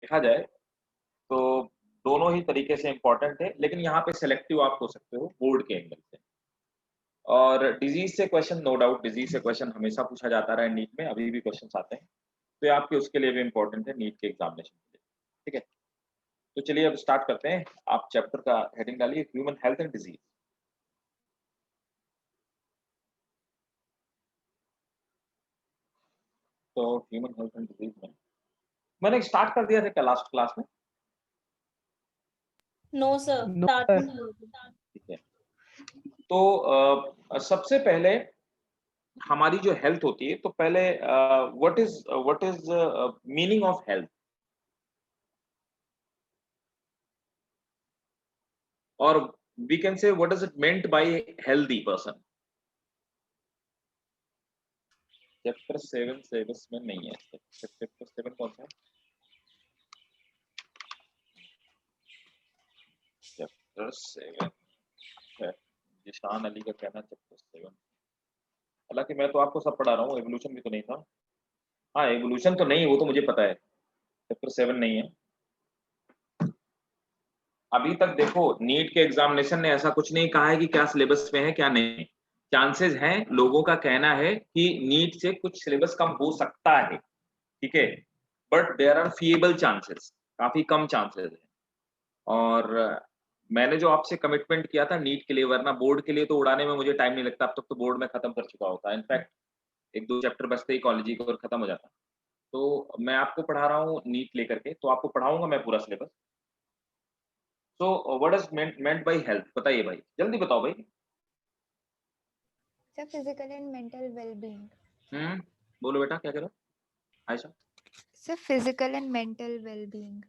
देखा जाए तो दोनों ही तरीके से इम्पोर्टेंट है, लेकिन यहाँ पे सिलेक्टिव आप हो सकते हो बोर्ड के एंगल से। और डिजीज से क्वेश्चन, नो डाउट डिजीज से क्वेश्चन हमेशा पूछा जाता रहा है नीट में, अभी भी क्वेश्चन आते हैं, तो ये आपके उसके लिए भी इम्पोर्टेंट है नीट के एग्जामिनेशन के लिए। ठीक है, तो चलिए अब स्टार्ट करते हैं। आप चैप्टर का हेडिंग डालिए, ह्यूमन हेल्थ एंड डिजीज। तो ह्यूमन हेल्थ एंड डिजीज में मैंने स्टार्ट कर दिया था क्या लास्ट क्लास में? No sir, no start sir. नहीं हुआ। ठीक है, तो सबसे पहले हमारी जो हेल्थ होती है, तो पहले what is meaning of health, और we can say what is it meant by healthy person. Chapter 7 syllabus में नहीं है। चैप्टर 7 कौन सा है? चैप्टर 7 है जिशान अली का कहना, चैप्टर 7। हालांकि मैं तो आपको सब पढ़ा रहा हूँ, एवोल्यूशन भी तो नहीं था। हाँ, एवोल्यूशन तो नहीं, वो तो मुझे पता है, चैप्टर 7 नहीं है। अभी तक देखो नीट के एग्जामिनेशन ने ऐसा कुछ नहीं कहा है कि क्या सिलेबस में है क्या नहीं। चांसेस हैं, लोगों का कहना है कि नीट से कुछ सिलेबस कम हो सकता है, ठीक है, बट देयर आर फीएबल चांसेस, काफी कम चांसेस हैं। और मैंने जो आपसे कमिटमेंट किया था नीट के लिए, वरना बोर्ड के लिए तो उड़ाने में मुझे टाइम नहीं लगता, अब तक तो बोर्ड में खत्म कर चुका होता है। इनफैक्ट एक दो चैप्टर बचते ही कॉलेज को खत्म हो जाता। तो मैं आपको पढ़ा रहा हूँ नीट लेकर के, तो आपको पढ़ाऊंगा मैं पूरा syllabus. So what is meant by health, बताइए भाई, जल्दी बताओ भाई। Sir physical and mental wellbeing. बोलो बेटा, क्या कह रहे हो Ayesha? Sir physical and mental wellbeing.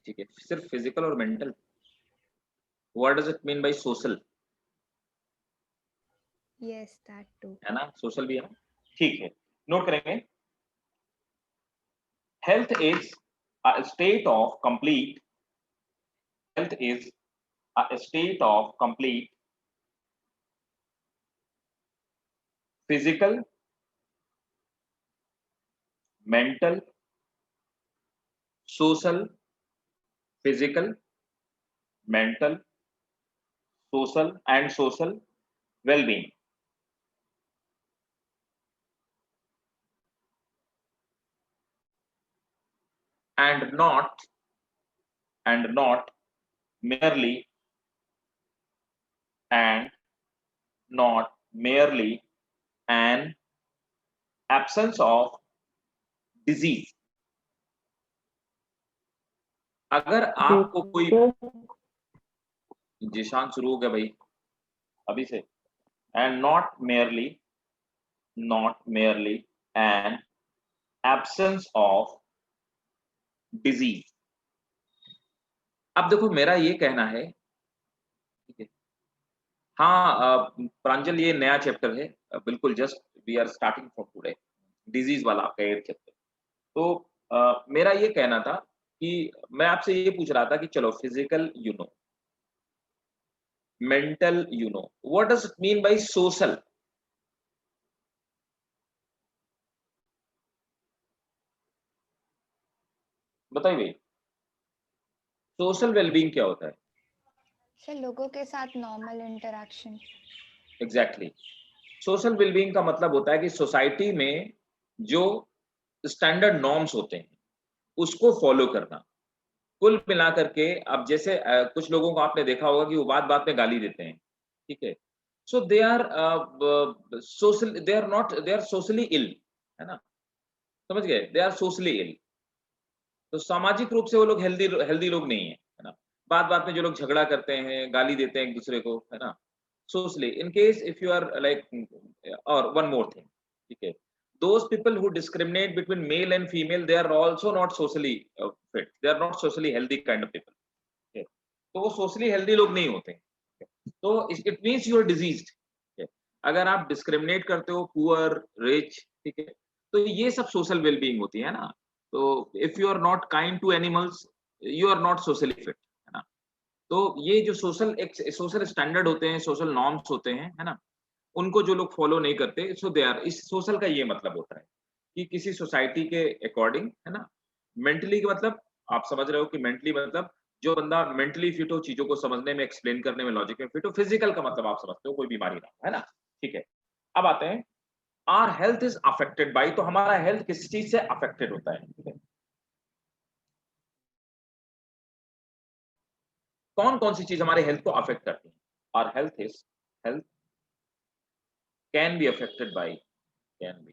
ठीक है, सिर्फ फिजिकल और mental? What does it mean by social? Yes that too. है ना, सोशल भी है ना, ठीक है, नोट करेंगे। Health is a state of complete, health is a state of complete physical, mental, social, physical, mental, social and social well-being, and not merely and not merely an absence of disease। अगर आपको कोई, जिशान शुरू हो गया भाई अभी से, and not merely an absence of disease। अब देखो मेरा ये कहना है, ठीक है, हाँ प्रांजल ये नया चैप्टर है, बिल्कुल just we are starting from today, disease वाला आपका 8th चैप्टर। तो मेरा ये कहना था कि मैं आपसे ये पूछ रहा था कि चलो physical you know, mental you know, what does it mean by social? बताइए भाई, सोशल वेलबींग क्या होता है? सर लोगों के साथ normal interaction. Exactly, social wellbeing का मतलब होता है कि सोसाइटी में जो स्टैंडर्ड नॉर्म्स होते हैं उसको फॉलो करना। कुल मिलाकर के अब जैसे कुछ लोगों को आपने देखा होगा कि वो बात बात में गाली देते हैं, ठीक है, so they are social, they are socially ill, है ना, समझ गए, दे आर सोशली इल। तो सामाजिक रूप से वो लोग हेल्दी हेल्दी लोग नहीं है ना। बात बात में जो लोग झगड़ा करते हैं, गाली देते हैं एक दूसरे को, है ना, socially. In case if you are like, और वन मोर थिंग, ठीक है, those people who discriminate between male and female, they are also not socially fit, they are not socially healthy kind of people, okay? तो वो socially healthy लोग नहीं होते, तो it means you are diseased. अगर आप डिस्क्रिमिनेट करते हो पुअर रिच, ठीक है, तो ये सब सोशल वेलबींग होती है ना। तो if you are not kind to animals, you are not socially fit, है ना। तो ये जो सोशल स्टैंडर्ड होते हैं, सोशल नॉर्म्स होते हैं, है ना, उनको जो लोग फॉलो नहीं करते, सो दे आर, इस सोशल का ये मतलब होता है कि किसी सोसाइटी के अकॉर्डिंग, है ना, मेंटली का मतलब आप समझ रहे हो कि मेंटली मतलब जो बंदा मेंटली फिट हो, चीजों को समझने में, एक्सप्लेन करने में, लॉजिक में फिट हो। फिजिकल का मतलब आप समझते हो कोई बीमारी ना हो, है ना? ठीक है। अब आते हैं our health is affected by, तो हमारा हेल्थ किस चीज से अफेक्टेड होता है? ठीक है, कौन कौन सी चीज हमारे हेल्थ को अफेक्ट करती है? Our health can be affected by, can be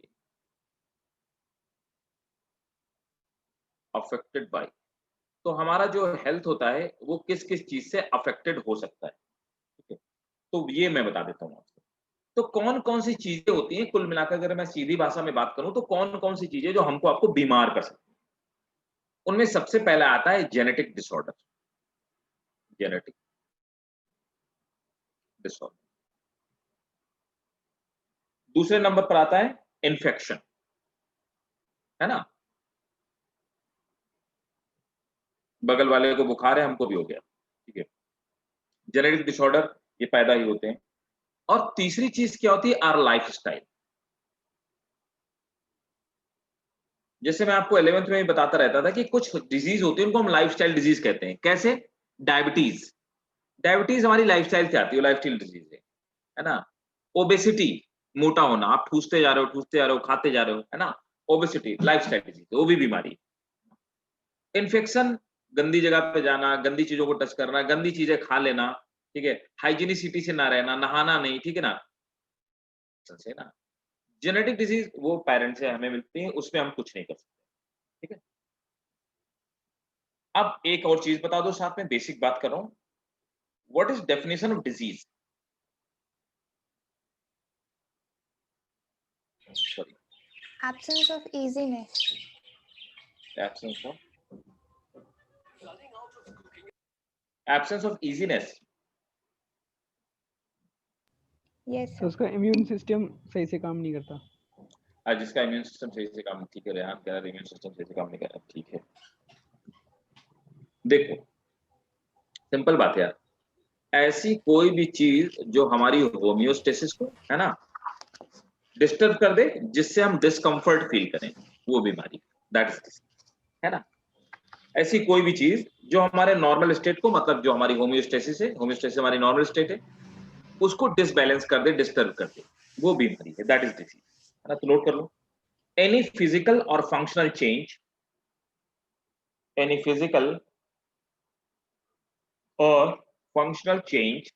affected by, तो हमारा जो हेल्थ होता है वो किस किस चीज से अफेक्टेड हो सकता है? ठीक है, तो ये मैं बता देता हूँ आपको। तो कौन कौन सी चीजें होती हैं, कुल मिलाकर अगर मैं सीधी भाषा में बात करूं तो कौन कौन सी चीजें जो हमको आपको बीमार कर सकती हैं? उनमें सबसे पहला आता है जेनेटिक डिसऑर्डर, जेनेटिक डिसऑर्डर। दूसरे नंबर पर आता है इन्फेक्शन, है ना? बगल वाले को बुखार है, हमको भी हो गया, ठीक है। जेनेटिक डिसऑर्डर ये पैदा ही होते हैं। और तीसरी चीज क्या होती है? Our lifestyle. जैसे मैं आपको 11th में बताता रहता था कि कुछ डिजीज होती है उनको हम लाइफस्टाइल डिजीज कहते हैं। कैसे? डायबिटीज, डायबिटीज हमारी लाइफस्टाइल से आती है, लाइफस्टाइल डिजीज है ना? ओबेसिटी, मोटा होना, आप ठूसते जा रहे हो, ठूसते जा रहे हो, खाते जा रहे हो, है ना? ओबेसिटी लाइफस्टाइल डिजीज, वो भी बीमारी। इन्फेक्शन, गंदी जगह पे जाना, गंदी चीजों को टच करना, गंदी चीजें खा लेना, ठीक है, हाइजीनिसिटी से ना रहना, नहाना नहीं, ठीक है ना, से ना। जेनेटिक डिजीज वो पेरेंट्स से हमें मिलती है, उसमें हम कुछ नहीं कर सकते, ठीक है। अब एक और चीज बता दो साथ में, बेसिक बात कर रहा हूं, what is definition of disease? Sorry, Absence of easiness. Absence of, absence of easiness. Yes, तो sir. उसका इम्यून सिस्टम सही से काम नहीं करता। आज जिसका इम्यून सिस्टम सही से काम ठीक है, रेहान कह रहा है इम्यून सिस्टम सही से काम नहीं कर रहा, ठीक है। देखो, सिंपल बात है यार, ऐसी कोई भी चीज जो हमारी होमियोस्टेसिस को, है ना, डिस्टर्ब कर दे, जिससे हम डिस्कंफर्ट फील करें, वो बीमारी, दैट इज, है ना? ऐसी कोई भी चीज जो हमारे नॉर्मल स्टेट को, मतलब जो हमारी होमियोस्टेसिस है, होमियोस्टेसिस हमारी नॉर्मल स्टेट है, उसको डिसबैलेंस कर दे, डिस्टर्ब कर दे, वो बीमारी है, दैट इज डिसीज, है ना? तो नोट कर लो, एनी फिजिकल और functional change, any physical or functional change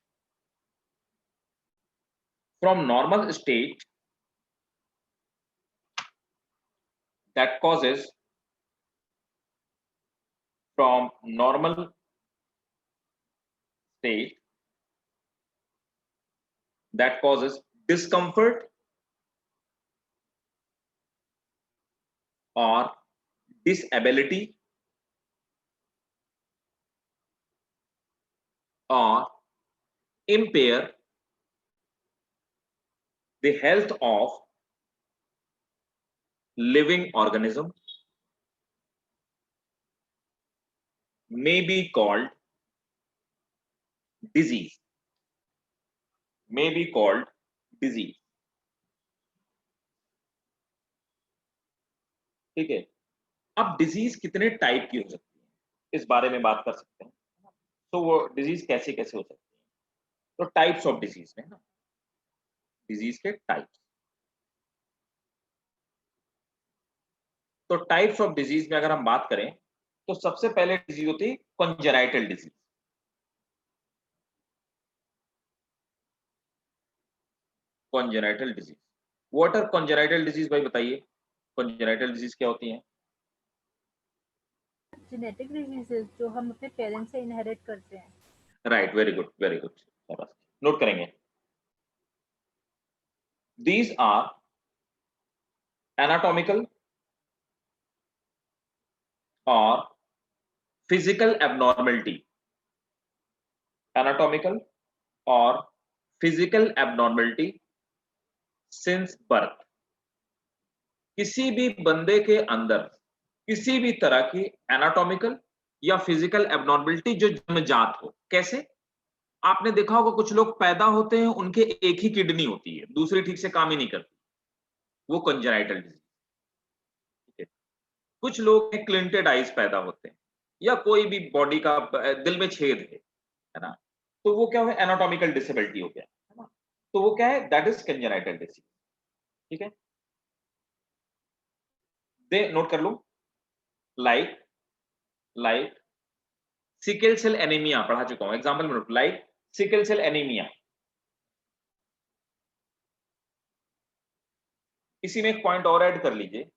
from normal state that causes, from normal state that causes discomfort or disability or impair the health of living organism may be called disease, may be called disease, ठीक है। अब disease कितने type की हो सकती है, इस बारे में बात कर सकते हैं। तो वो डिजीज कैसे कैसे हो सकती है, तो टाइप्स ऑफ डिजीज में ना, डिजीज के टाइप्स, तो टाइप्स ऑफ डिजीज में अगर हम बात करें तो सबसे पहले डिजीज होती है congenital disease. Congenital disease, what are congenital disease, भाई बताइए, कॉन्जेनाइटल डिजीज क्या होती है? जेनेटिक डिजीजेस जो हम अपने पेरेंट्स से इनहेरिट करते हैं। Right, very good, very good, note करेंगे। दीज आर एनाटॉमिकल और फिजिकल एबनॉर्मलिटी, एनाटॉमिकल और फिजिकल एबनॉर्मलिटी सिंस बर्थ। किसी भी बंदे के अंदर किसी भी तरह की एनाटॉमिकल या फिजिकल एबनॉर्मलिटी जो जन्मजात हो। कैसे? आपने देखा होगा कुछ लोग पैदा होते हैं, उनके एक ही किडनी होती है, दूसरी ठीक से काम ही नहीं करती, वो कंजेनाइटल डिजीज, ठीक है। कुछ लोग क्लिंटेड आइज पैदा होते हैं, या कोई भी बॉडी का दिल में छेद है ना, तो वो क्या है, एनाटॉमिकल डिसेबिलिटी हो गया, है ना, तो वो क्या है, दैट इज कंजेनाइटल डिसीज। ठीक है, दे नोट कर लो, like like sickle cell anaemia पढ़ा चुका हूं, एग्जांपल में लाइक सिकल सेल एनीमिया। इसी में एक पॉइंट और ऐड कर लीजिए,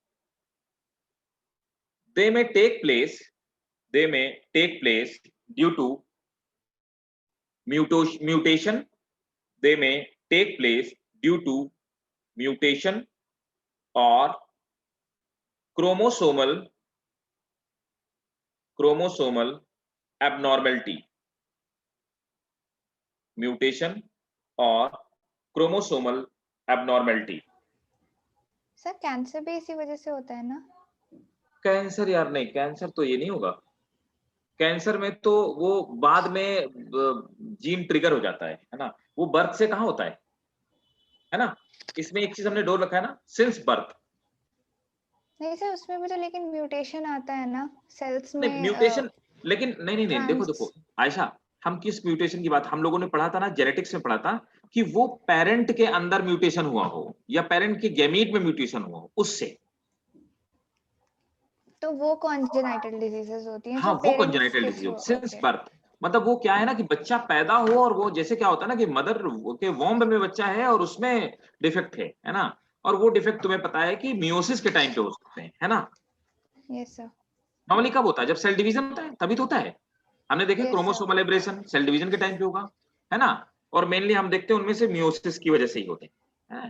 दे may take place, they may take place due to mutation, they may take place due to mutation or chromosomal abnormality, mutation or chromosomal abnormality। Sir cancer भी इसी वजह से होता है ना? कैंसर यार नहीं, कैंसर तो ये नहीं होगा, कैंसर में तो वो बाद में जीन ट्रिगर हो जाता है ना, वो बर्थ से कहाँ होता है ना। इसमें एक चीज हमने डोर रखा है ना, सिंस बर्थ। नहीं सर, उसमें भी तो लेकिन म्यूटेशन आता है ना सेल्स नहीं में। म्यूटेशन, लेकिन नहीं देखो ट्रांस आयशा, हम किस म्यूटेशन की बात, हम लोगों ने पढ़ा था ना, जेनेटिक्स में पढ़ा था कि वो पेरेंट के अंदर म्यूटेशन हुआ हो या पेरेंट के गैमीट में म्यूटेशन हुआ हो, उससे। तो वो कॉन्जेनाइटल डिजीजेस होती हैं हाँ जो वो पेरेंट्स कंजेनिटल के डिजीज थ्रू। हो सिंस ओके। बर्थ, मतलब वो क्या है ना कि बच्चा पैदा हो और वो जैसे क्या होता है ना कि मदर के वॉम्ब में बच्चा है और उसमें डिफेक्ट है ना, और वो डिफेक्ट तुम्हें पता है कि मियोसिस के टाइम पे हो सकते हैं, है ना। Yes sir. नॉर्मली कब होता है, जब सेल डिवीजन होता है तभी तो होता है। हमने देखा yes sir. Chromosomal aberration cell division के टाइम पे होगा, है ना, और मेनली हम देखते हैं उनमें से मियोसिस की वजह से ही होते हैं।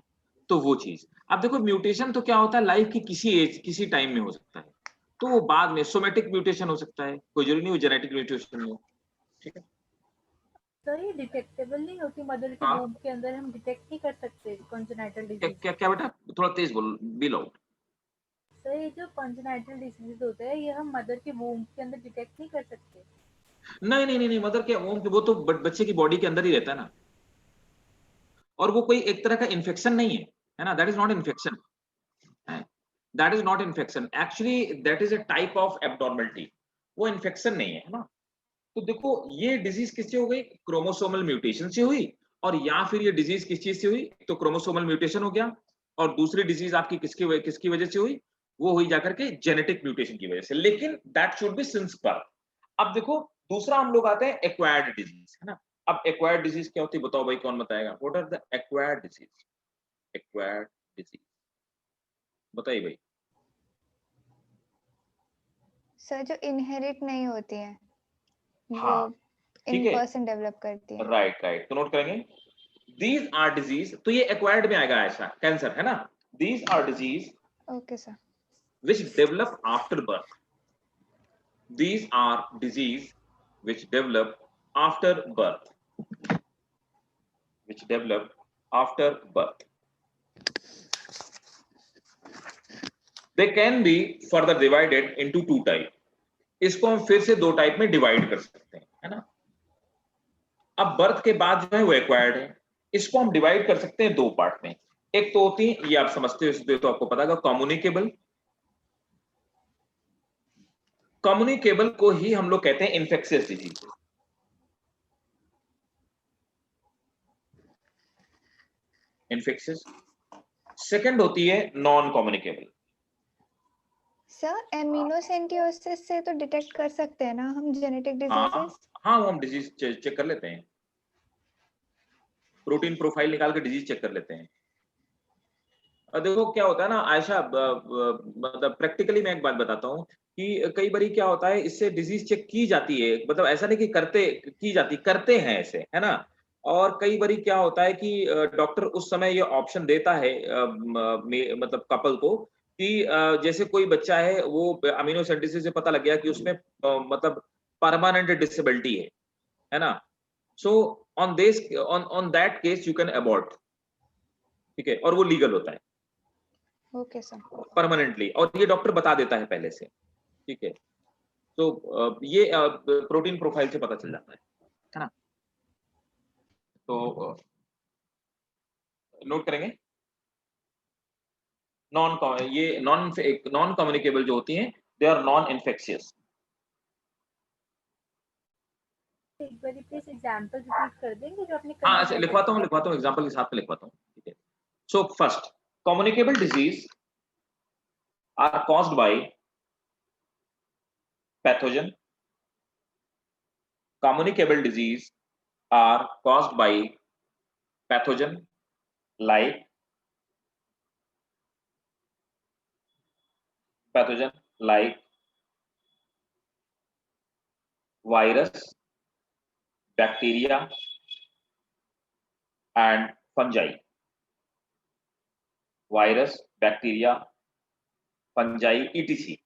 तो वो चीज, अब देखो म्यूटेशन तो क्या होता है, लाइफ की किसी एज किसी टाइम में हो सकता है, तो वो बाद में सोमेटिक म्यूटेशन हो सकता है, कोई जरूरी नहीं हो जेनेटिक म्यूटेशन हो। ठीक है, तो ये डिटेक्टेबल नहीं होती मदर के हाँ वूम्ब के अंदर, हम डिटेक्ट नहीं कर सकते कॉन्जेनाइटल क्या डिजीज? क्या क्या बेटा, थोड़ा तेज बोल, बी लाउड। तो ये जो कॉन्जेनाइटल डिजीज होता है, ये हम मदर के वूम्ब के अंदर डिटेक्ट नहीं कर सकते? नहीं मदर के वोम वो तो बच्चे की बॉडी के अंदर ही रहता है ना, और वो कोई एक तरह का इन्फेक्शन नहीं है ना, that is not infection, that is not infection, actually that is a type of abnormality, वो इन्फेक्शन नहीं है ना। तो देखो ये डिजीज किससे हो गई, क्रोमोसोमल म्यूटेशन से हुई, और या फिर ये डिजीज किस चीज से हुई, तो क्रोमोसोमल म्यूटेशन हो गया, और दूसरी डिजीज आपकी किसकी वजह से हुई, वो हुई जाकर के जेनेटिक म्यूटेशन की वजह से, लेकिन that should be since birth. अब देखो दूसरा हम लोग आते हैं एक्वायर्ड डिजीज, है ना। अब एक्वायर्ड डिजीज क्या होती है बताओ भाई, कौन बताएगा, what are the acquired disease, acquired disease बताइए भाई। सर जो इनहेरिट नहीं होती है वो हाँ ठीक इन है, पर्सन डेवलप करती है। राइट तो नोट करेंगे, दीज आर डिजीज, तो ये एक्वायर्ड में आएगा ऐसा, कैंसर है ना, these are disease okay sir. which develop after birth, these are disease which develop after birth, which develop after birth, they can be further divided into two type, इसको हम फिर से दो टाइप में डिवाइड कर सकते हैं, है ना। अब बर्थ के बाद जो है वो एक्वायर्ड है, इसको हम डिवाइड कर सकते हैं दो पार्ट में, एक तो होती है, ये आप समझते हो तो आपको पता होगा, कम्युनिकेबल, कम्युनिकेबल को ही हम लोग कहते हैं इन्फेक्शियस डिजीज, इन्फेक्शियस। सेकंड होती है नॉन कम्युनिकेबल। सर एमिनोसेंटियोसिस से तो डिटेक्ट कर सकते हैं ना हम जेनेटिक हाँ डिजीजेस? हाँ वो हम डिजीज चेक कर लेते हैं, प्रोटीन प्रोफाइल निकाल के डिजीज चेक कर लेते हैं। और देखो क्या होता है ना आयशा, मतलब प्रैक्टिकली मैं एक बात बताता हूँ कि कई बार क्या होता है, इससे डिजीज चेक की जाती है, मतलब ऐसा नहीं कि करते हैं ऐसे, है ना। और कई बार क्या होता है कि डॉक्टर उस समय ये ऑप्शन देता है मतलब कपल को कि जैसे कोई बच्चा है वो अमीनो सिंथेसिस से पता लग गया कि उसमें मतलब परमानेंट डिसेबिलिटी है ना, so on that case you can abort, ठीक है, और वो लीगल होता है ओके सर। परमानेंटली, और ये डॉक्टर बता देता है पहले से, ठीक है। तो ये प्रोटीन प्रोफाइल से पता चल जाता है ना। तो नोट करेंगे, नॉन कम्युनिकेबल जो होती हैं, दे आर नॉन इन्फेक्शियस, एक बार प्लीज एग्जांपल रिपीट कर देंगे जो आपने हाँ, कंसीडर लिखवाता हूँ एग्जांपल के साथ में लिखवाता हूँ, ठीक है। So first, communicable disease are caused by pathogen. Communicable disease are caused by pathogen like virus, bacteria, and fungi. Virus, bacteria, fungi, etc.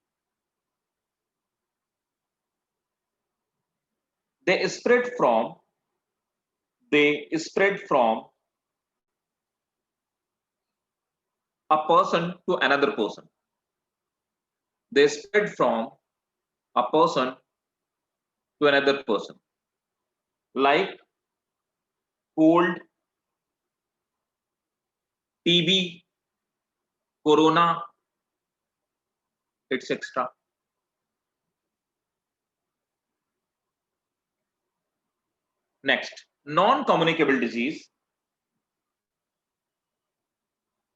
They spread from a person to another person. They spread from a person to another person, like cold, TB, corona, etc. Next, non-communicable disease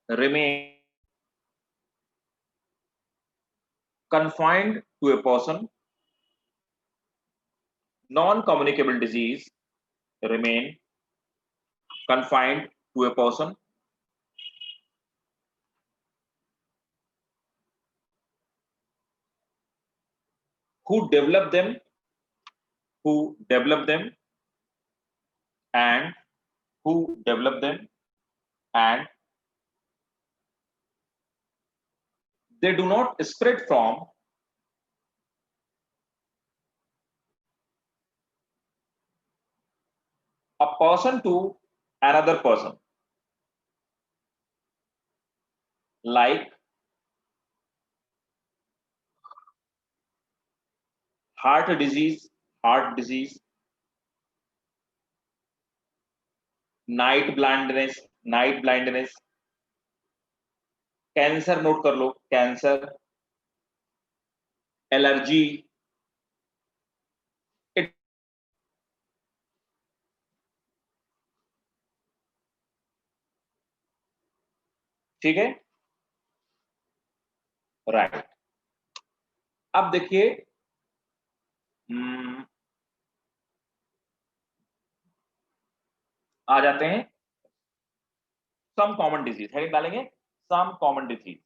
remain confined to a person. Non-communicable disease remain confined to a person. Who develop them and they do not spread from a person to another person, like heart disease, night blindness, cancer note कर लो, cancer, allergy, ठीक है, right. अब देखिए, आ जाते हैं सम common disease, heading डालेंगे some common disease.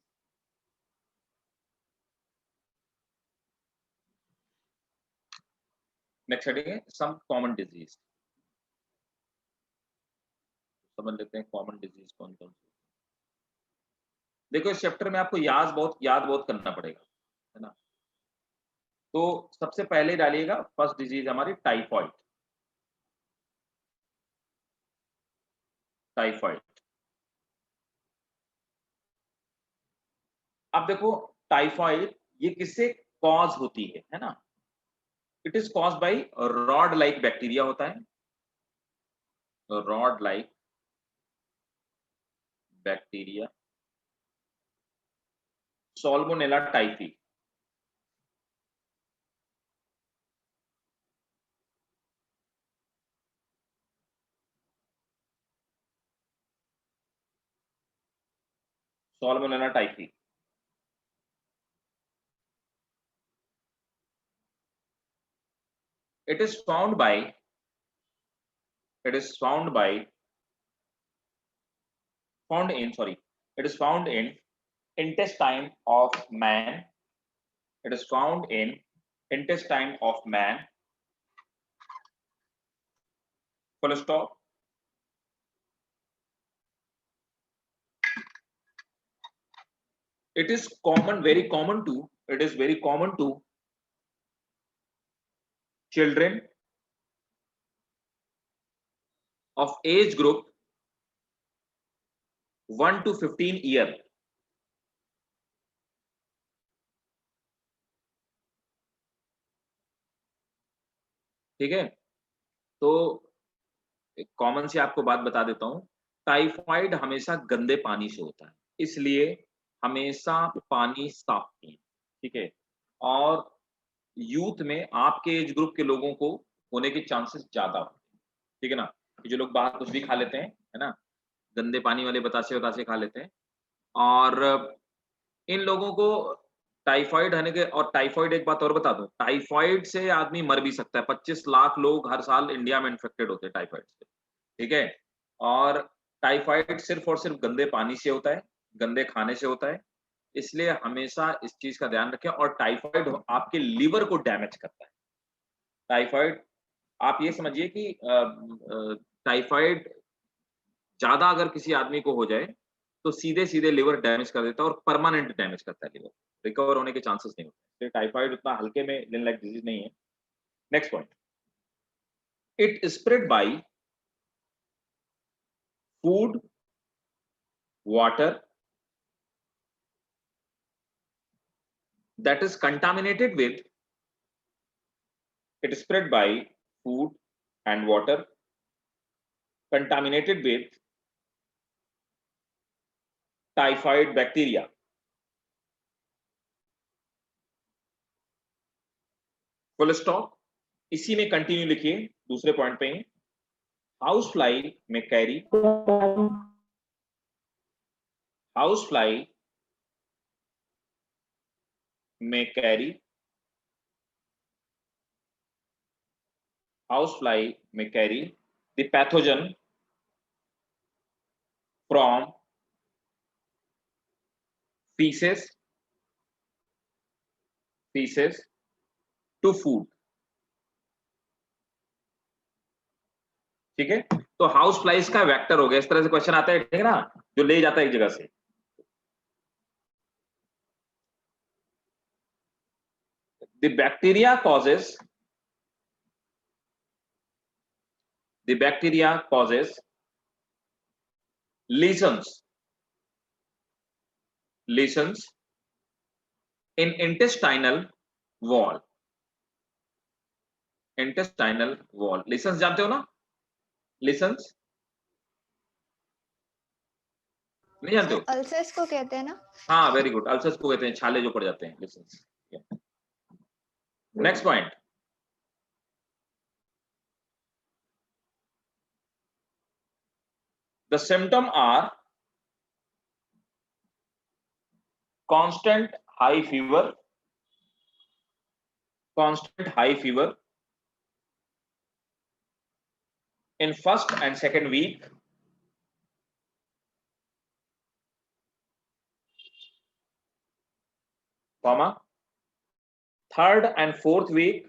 Next heading है some common disease. समझ लेते हैं कॉमन डिजीज कौन कौन सी। देखो इस चैप्टर में आपको याद बहुत करना पड़ेगा, है ना। तो सबसे पहले डालिएगा फर्स्ट डिजीज हमारी टाइफॉइड। अब देखो टाइफॉइड ये किससे कॉज होती है ना। It is cause by rod like bacteria होता है, rod like bacteria, Salmonella typhi. Salmonella typhi. It is found in intestine of man. It is found in intestine of man. Full stop. It is very common to children of age group 1 to 15 year. ठीक है, तो एक common सी आपको बात बता देता हूं, typhoid हमेशा गंदे पानी से होता है, इसलिए हमेशा पानी साफ पिएं, ठीक है। और यूथ में आपके एज ग्रुप के लोगों को होने के चांसेस ज्यादा होते हैं, ठीक है ना। कि जो लोग बाहर कुछ भी खा लेते हैं, है ना, गंदे पानी वाले बतासे वतासे खा लेते हैं, और इन लोगों को टाइफाइड होने के, और टाइफाइड एक बात और बता दूं, टाइफाइड से आदमी मर भी सकता है। 25 लाख लोग हर साल इंडिया में इन्फेक्टेड होते हैं टाइफाइड से, ठीक है। और टाइफाइड सिर्फ और सिर्फ गंदे पानी से होता है, गंदे खाने से होता है, इसलिए हमेशा इस चीज का ध्यान रखें। और टाइफाइड आपके लीवर को डैमेज करता है। टाइफाइड, आप ये समझिए कि टाइफाइड ज्यादा अगर किसी आदमी को हो जाए तो सीधे सीधे लिवर डैमेज कर देता है और परमानेंट डैमेज करता है लिवर, रिकवर होने के चांसेस नहीं होते। टाइफाइड उतना हल्के में लेने लायक डिजीज नहीं है। Next point, it spread by food, water that is contaminated with, it is spread by food and water contaminated with typhoid bacteria. Full stop. इसी में कंटिन्यू लिखिए दूसरे पॉइंट पे, house fly may carry, house fly may carry, house fly may carry the pathogen from feces to food, ठीक है। तो house flies का vector हो गया, इस तरह से क्वेश्चन आता है, ठीक है ना, जो ले जाता है एक जगह से। The bacteria causes lesions in intestinal wall. Lesions जानते हो ना, lesions नहीं जानते हो? अल्सर्स को कहते हैं ना। हाँ, वेरी गुड, अल्सर्स को कहते हैं, छाले जो पड़ जाते हैं, lesions. Next point, the symptom are constant high fever, in first and second week, comma, third and fourth week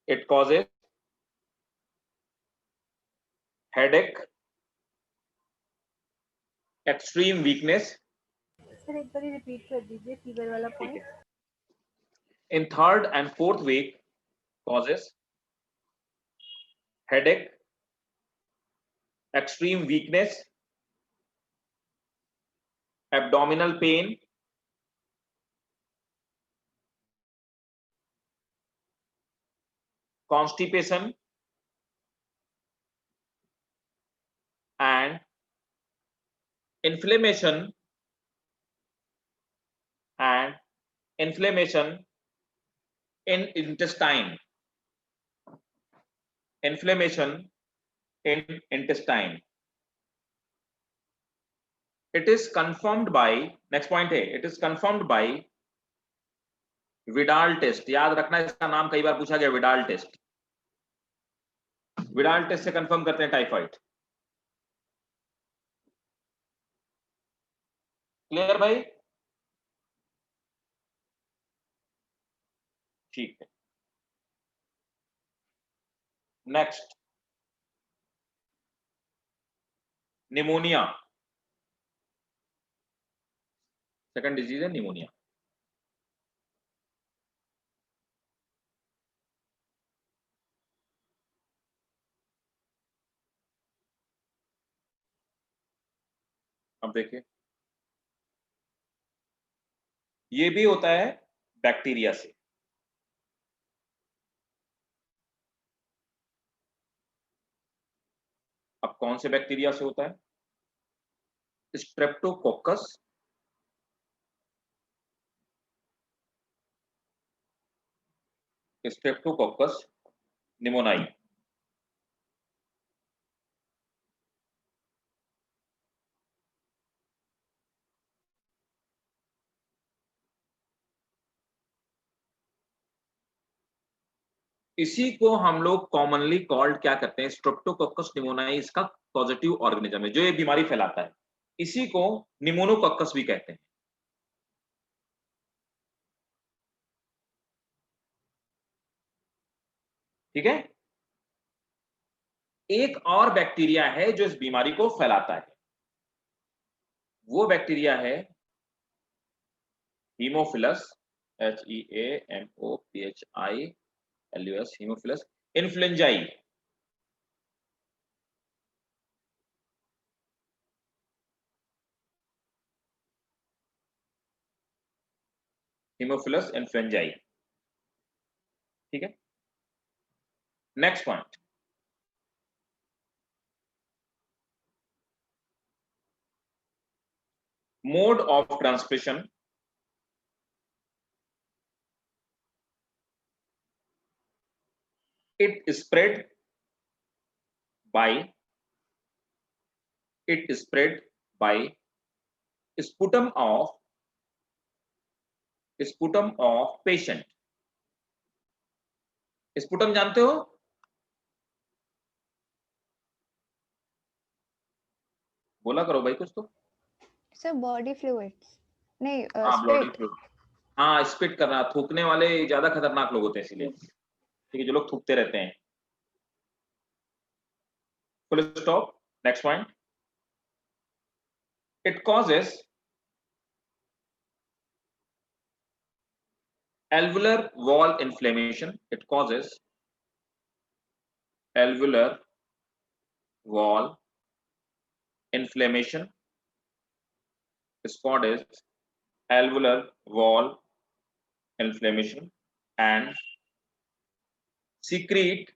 it causes headache, extreme weakness. Sir एक बार रिपीट कर दीजिए फीवर वाला point. In third and fourth week causes headache, extreme weakness, abdominal pain, constipation, and inflammation in intestine. Inflammation in intestine. It is confirmed by, next point है, it is confirmed by Widal test. याद रखना, इसका नाम कई बार पूछा गया, Widal test. Widal test से कंफर्म करते हैं टाइफाइड। क्लियर भाई? ठीक है। नेक्स्ट, निमोनिया, सेकंड डिजीज है निमोनिया। अब देखिए, ये भी होता है बैक्टीरिया से। अब कौन से बैक्टीरिया से होता है? Streptococcus, Streptococcus pneumoniae. इसी को हम लोग कॉमनली कॉल्ड क्या करते हैं, स्ट्रेप्टोकोकस निमोनाई इसका पॉजिटिव ऑर्गेनिज्म है जो ये बीमारी फैलाता है। इसी को निमोनोकोकस भी कहते हैं। ठीक है। एक और बैक्टीरिया है जो इस बीमारी को फैलाता है, वो बैक्टीरिया है हीमोफिलस, HEAMOPHILUS, हीमोफिलस इन्फ्लुएंजाई। हीमोफिलस इन्फ्लुएंजाई। ठीक है। Next point, mode of transmission. It spread by sputum of patient। Sputum जानते हो? बोला करो भाई कुछ तो। सर बॉडी फ्लूइड्स नहीं, हाँ बॉडी स्पिट। फ्लूइड। हाँ स्पिट करना, थूकने वाले ज्यादा खतरनाक लोग होते हैं इसीलिए। ठीक है, जो लोग थूकते रहते हैं। Full stop. Next point, it causes alveolar wall inflammation। It causes alveolar wall inflammation। It's called as alveolar wall inflammation and secrete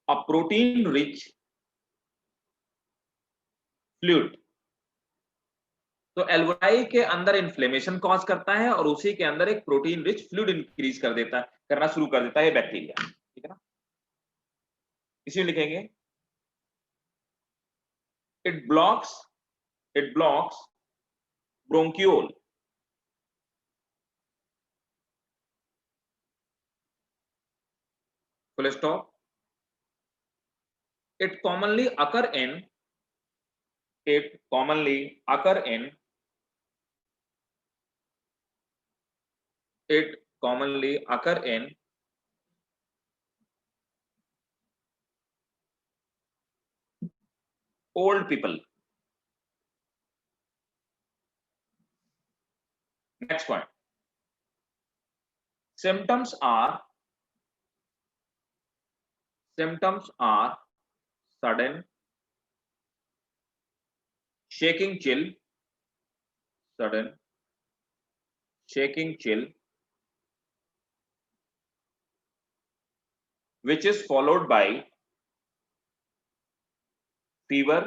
a protein rich fluid। तो एल्वोलाई के अंदर इन्फ्लेमेशन कॉज करता है और उसी के अंदर एक प्रोटीन रिच फ्लूइड इंक्रीज कर देता है, करना शुरू कर देता है ये बैक्टीरिया। ठीक है ना। इसी लिखेंगे it blocks bronchiole. Full stop. It commonly occur in old people। Next point, symptoms are sudden shaking chill, which is followed by fever,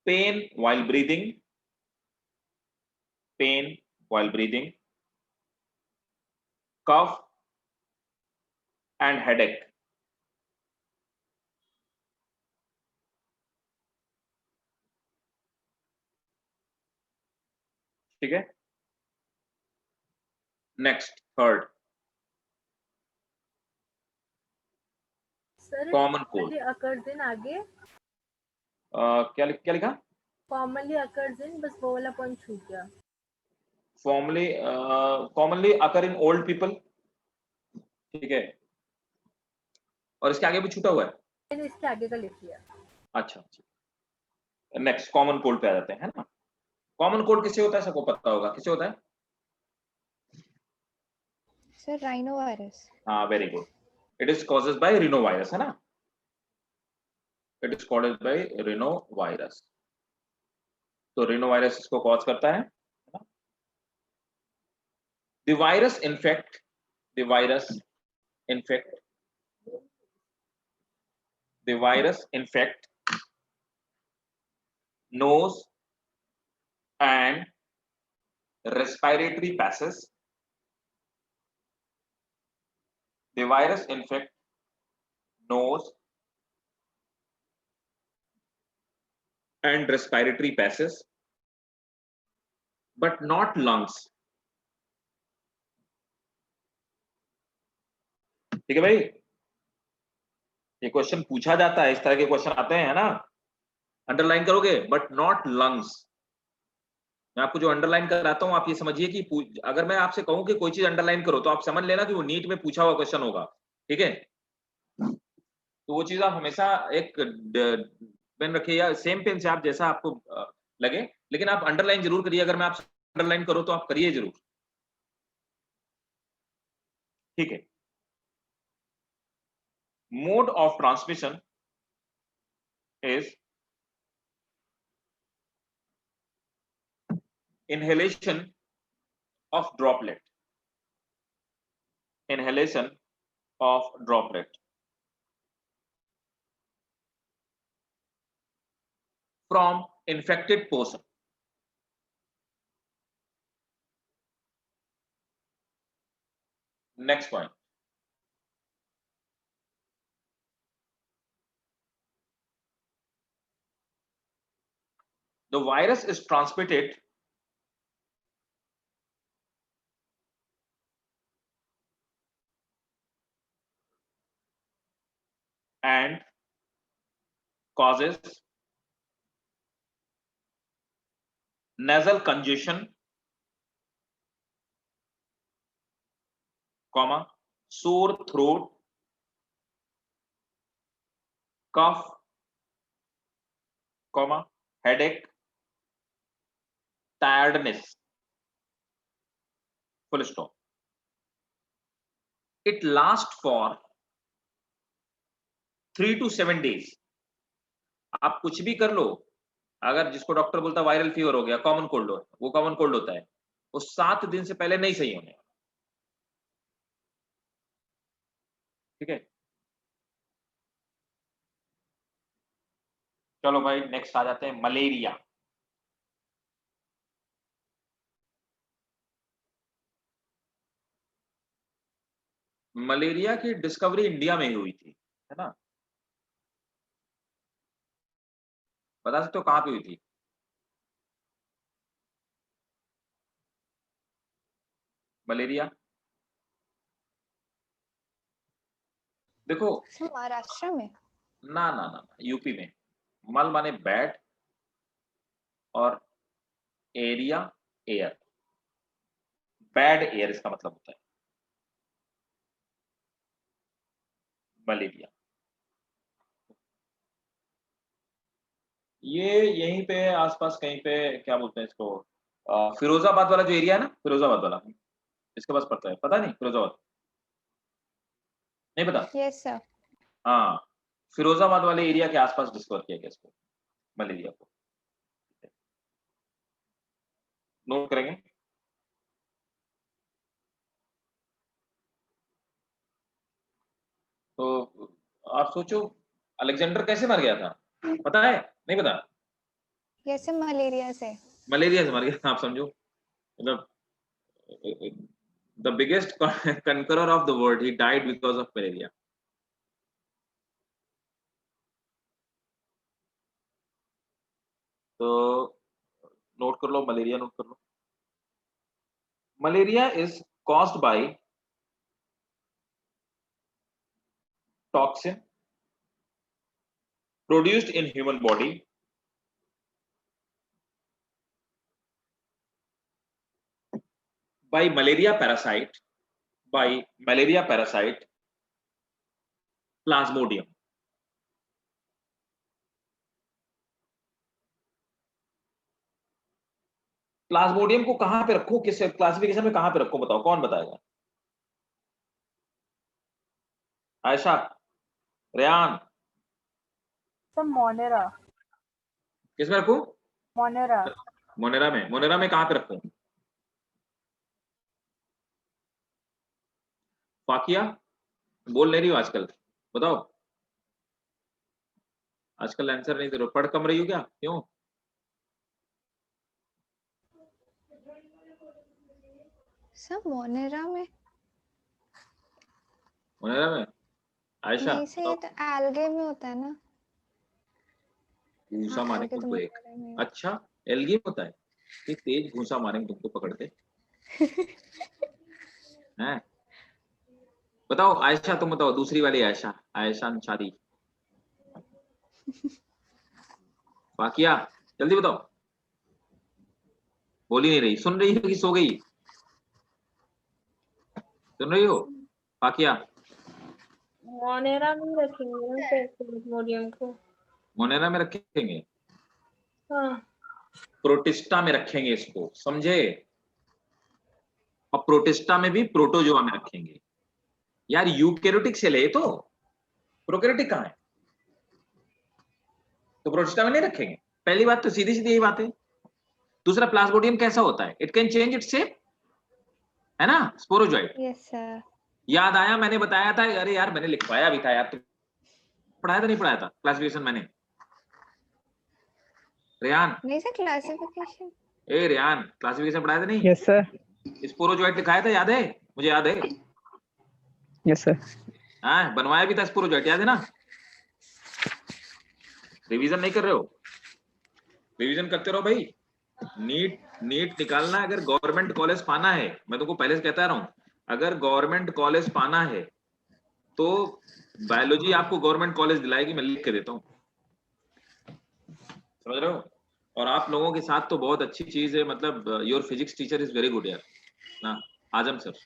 pain while breathing, cough and headache। ठीक है। Next third, sir common cold. Occurs in आगे क्या लिखा? Commonly occurs in, बस वो वाला point छूट गया। Commonly occur in old people. ठीक है, और इसके आगे भी छूटा हुआ है। मैंने इसके आगे का लिख लिया। अच्छा, नेक्स्ट कॉमन कोल्ड पे आ जाते हैं, है ना। कॉमन कोल्ड किसे होता है, सबको पता होगा किसे होता है। Sir rhino virus. हाँ very good, it is causes by rhino virus, है ना। It is causes by rhino virus. तो रिनो वायरस इसको कॉज करता है। The virus infect nose and respiratory passes, the virus infect nose and respiratory passes, but not lungs. ठीक है भाई, ये क्वेश्चन पूछा जाता है, इस तरह के क्वेश्चन आते हैं ना, अंडरलाइन करोगे, बट नॉट लंग्स। मैं आपको जो अंडरलाइन कराता हूं आप ये समझिए कि अगर मैं आपसे कहूं कि कोई चीज अंडरलाइन करो तो आप समझ लेना कि वो नीट में पूछा हुआ क्वेश्चन होगा, ठीक है? तो वो चीज आप हमेशा एक पेन रखिए या सेम पेन से आप जैसा आपको लगे, लेकिन आप अंडरलाइन जरूर करिए। अगर मैं आपसे अंडरलाइन करो तो आप करिए जरूर, ठीक है? Mode of transmission is inhalation of droplet, inhalation of droplet from infected person. Next point, the virus is transmitted and causes nasal congestion, comma, sore throat, cough, comma, headache, tiredness, full stop. It lasts for 3 to 7 days. आप कुछ भी कर लो, अगर जिसको doctor बोलता है viral fever हो गया, कॉमन कोल्ड हो, वो कॉमन कोल्ड होता है, वो 7 दिन से पहले नहीं सही होने, ठीक है? चलो भाई नेक्स्ट आ जाते हैं, मलेरिया। मलेरिया की डिस्कवरी इंडिया में हुई थी, है ना? बता सकते हो कहां पे हुई थी? मलेरिया देखो, महाराष्ट्र में? ना ना ना, यूपी में। मल माने बैड और एरिया एयर, बैड एयर इसका मतलब होता है मलेरिया। ये यहीं पे आसपास कहीं पे, क्या बोलते हैं इसको, फिरोजाबाद वाला जो एरिया है ना, फिरोजाबाद वाला, इसके पास पड़ता है, पता नहीं फिरोजाबाद, नहीं पता? Yes sir. हाँ, फिरोजाबाद वाले एरिया के आसपास डिस्कवर किया गया इसको, मलेरिया को। नोट करेंगे। तो आप सोचो अलेक्जेंडर कैसे मर गया था, पता है? नहीं पता? यस सर, मलेरिया से। मलेरिया से मर गया, आप समझो, मतलब the biggest conqueror of the world, he died because of malaria. तो नोट कर लो, मलेरिया नोट कर लो। Malaria is caused by toxin produced in human body by malaria parasite Plasmodium. Plasmodium को कहां पे रखूं, किस क्लासिफिकेशन में कहां पे रखूं, बताओ, कौन बताएगा? Ayesha, Rayan, sir Monera. किस में रखूं? मोनेरा। मोनेरा में। मोनेरा में कहां पे रखूं? फाकिया, बोल नहीं रही हो आजकल, बताओ। आजकल आंसर नहीं दे रहे हो, पढ़ कम रही हो क्या, क्यों? सब मोनेरा में? मोनेरा में? आयशा नहीं से, ये तो एल्गे में होता है ना। घूसा हाँ, मारेंगे एल्गे तो तुमको एक। मोनेरा में होता अच्छा, एलगी में होता है? ये तेज घूसा मारेंगे तुमको पकड़ते हैं। बताओ आयशा, तुम बताओ, दूसरी वाली आयशा, आयशा अंसारी। बाकिया जल्दी बताओ। बोल ही नहीं रही, सुन रही हो कि सो गई? सुन रही हो बाकिया? मोनेरा में रखेंगे ना प्लेनेटोरियम को। मोनेरा में रखेंगे? हाँ। प्रोटिस्टा में रखेंगे इसको, समझे? और प्रोटिस्टा में भी प्रोटोजोआ में रखेंगे। यार यूकैरियोटिक सेल है ये तो, प्रोकैरियोटिक कहाँ है? तो प्रोटिस्टा में नहीं रखेंगे। पहली बात तो सीधी सीधी यही बात है। दूसरा, प्लाज्मोडियम कैसा होता है? It can change its shape, है ना? स्पोरोजोइट। है। Yes sir. याद आया, मैंने बताया था। अरे यार मैंने लिखवाया भी था यार, तुम पढ़ाया था नहीं पढ़ाया था क्लासिफिकेशन मैंने? रेहान, नहीं सर, क्लासिफिकेशन। ए रेहान, क्लासिफिकेशन पढ़ाया था नहीं? Yes sir. स्पोरोजोइट लिखाया था, याद है? मुझे याद है। Yes sir. हाँ, बनवाया भी था स्पोरोजोइट, याद है ना? रिवीजन नहीं कर रहे हो? रिवीजन करते रहो भाई। नीट निकालना, अगर गवर्नमेंट कॉलेज पाना है, मैं तुमको पहले से कहता रहा हूं, अगर गवर्नमेंट कॉलेज पाना है तो बायोलॉजी आपको गवर्नमेंट कॉलेज दिलाएगी, मैं लिख के देता हूं, समझ रहे हो? और आप लोगों के साथ तो बहुत अच्छी चीज है, मतलब your physics teacher is very good यार ना, आजम सर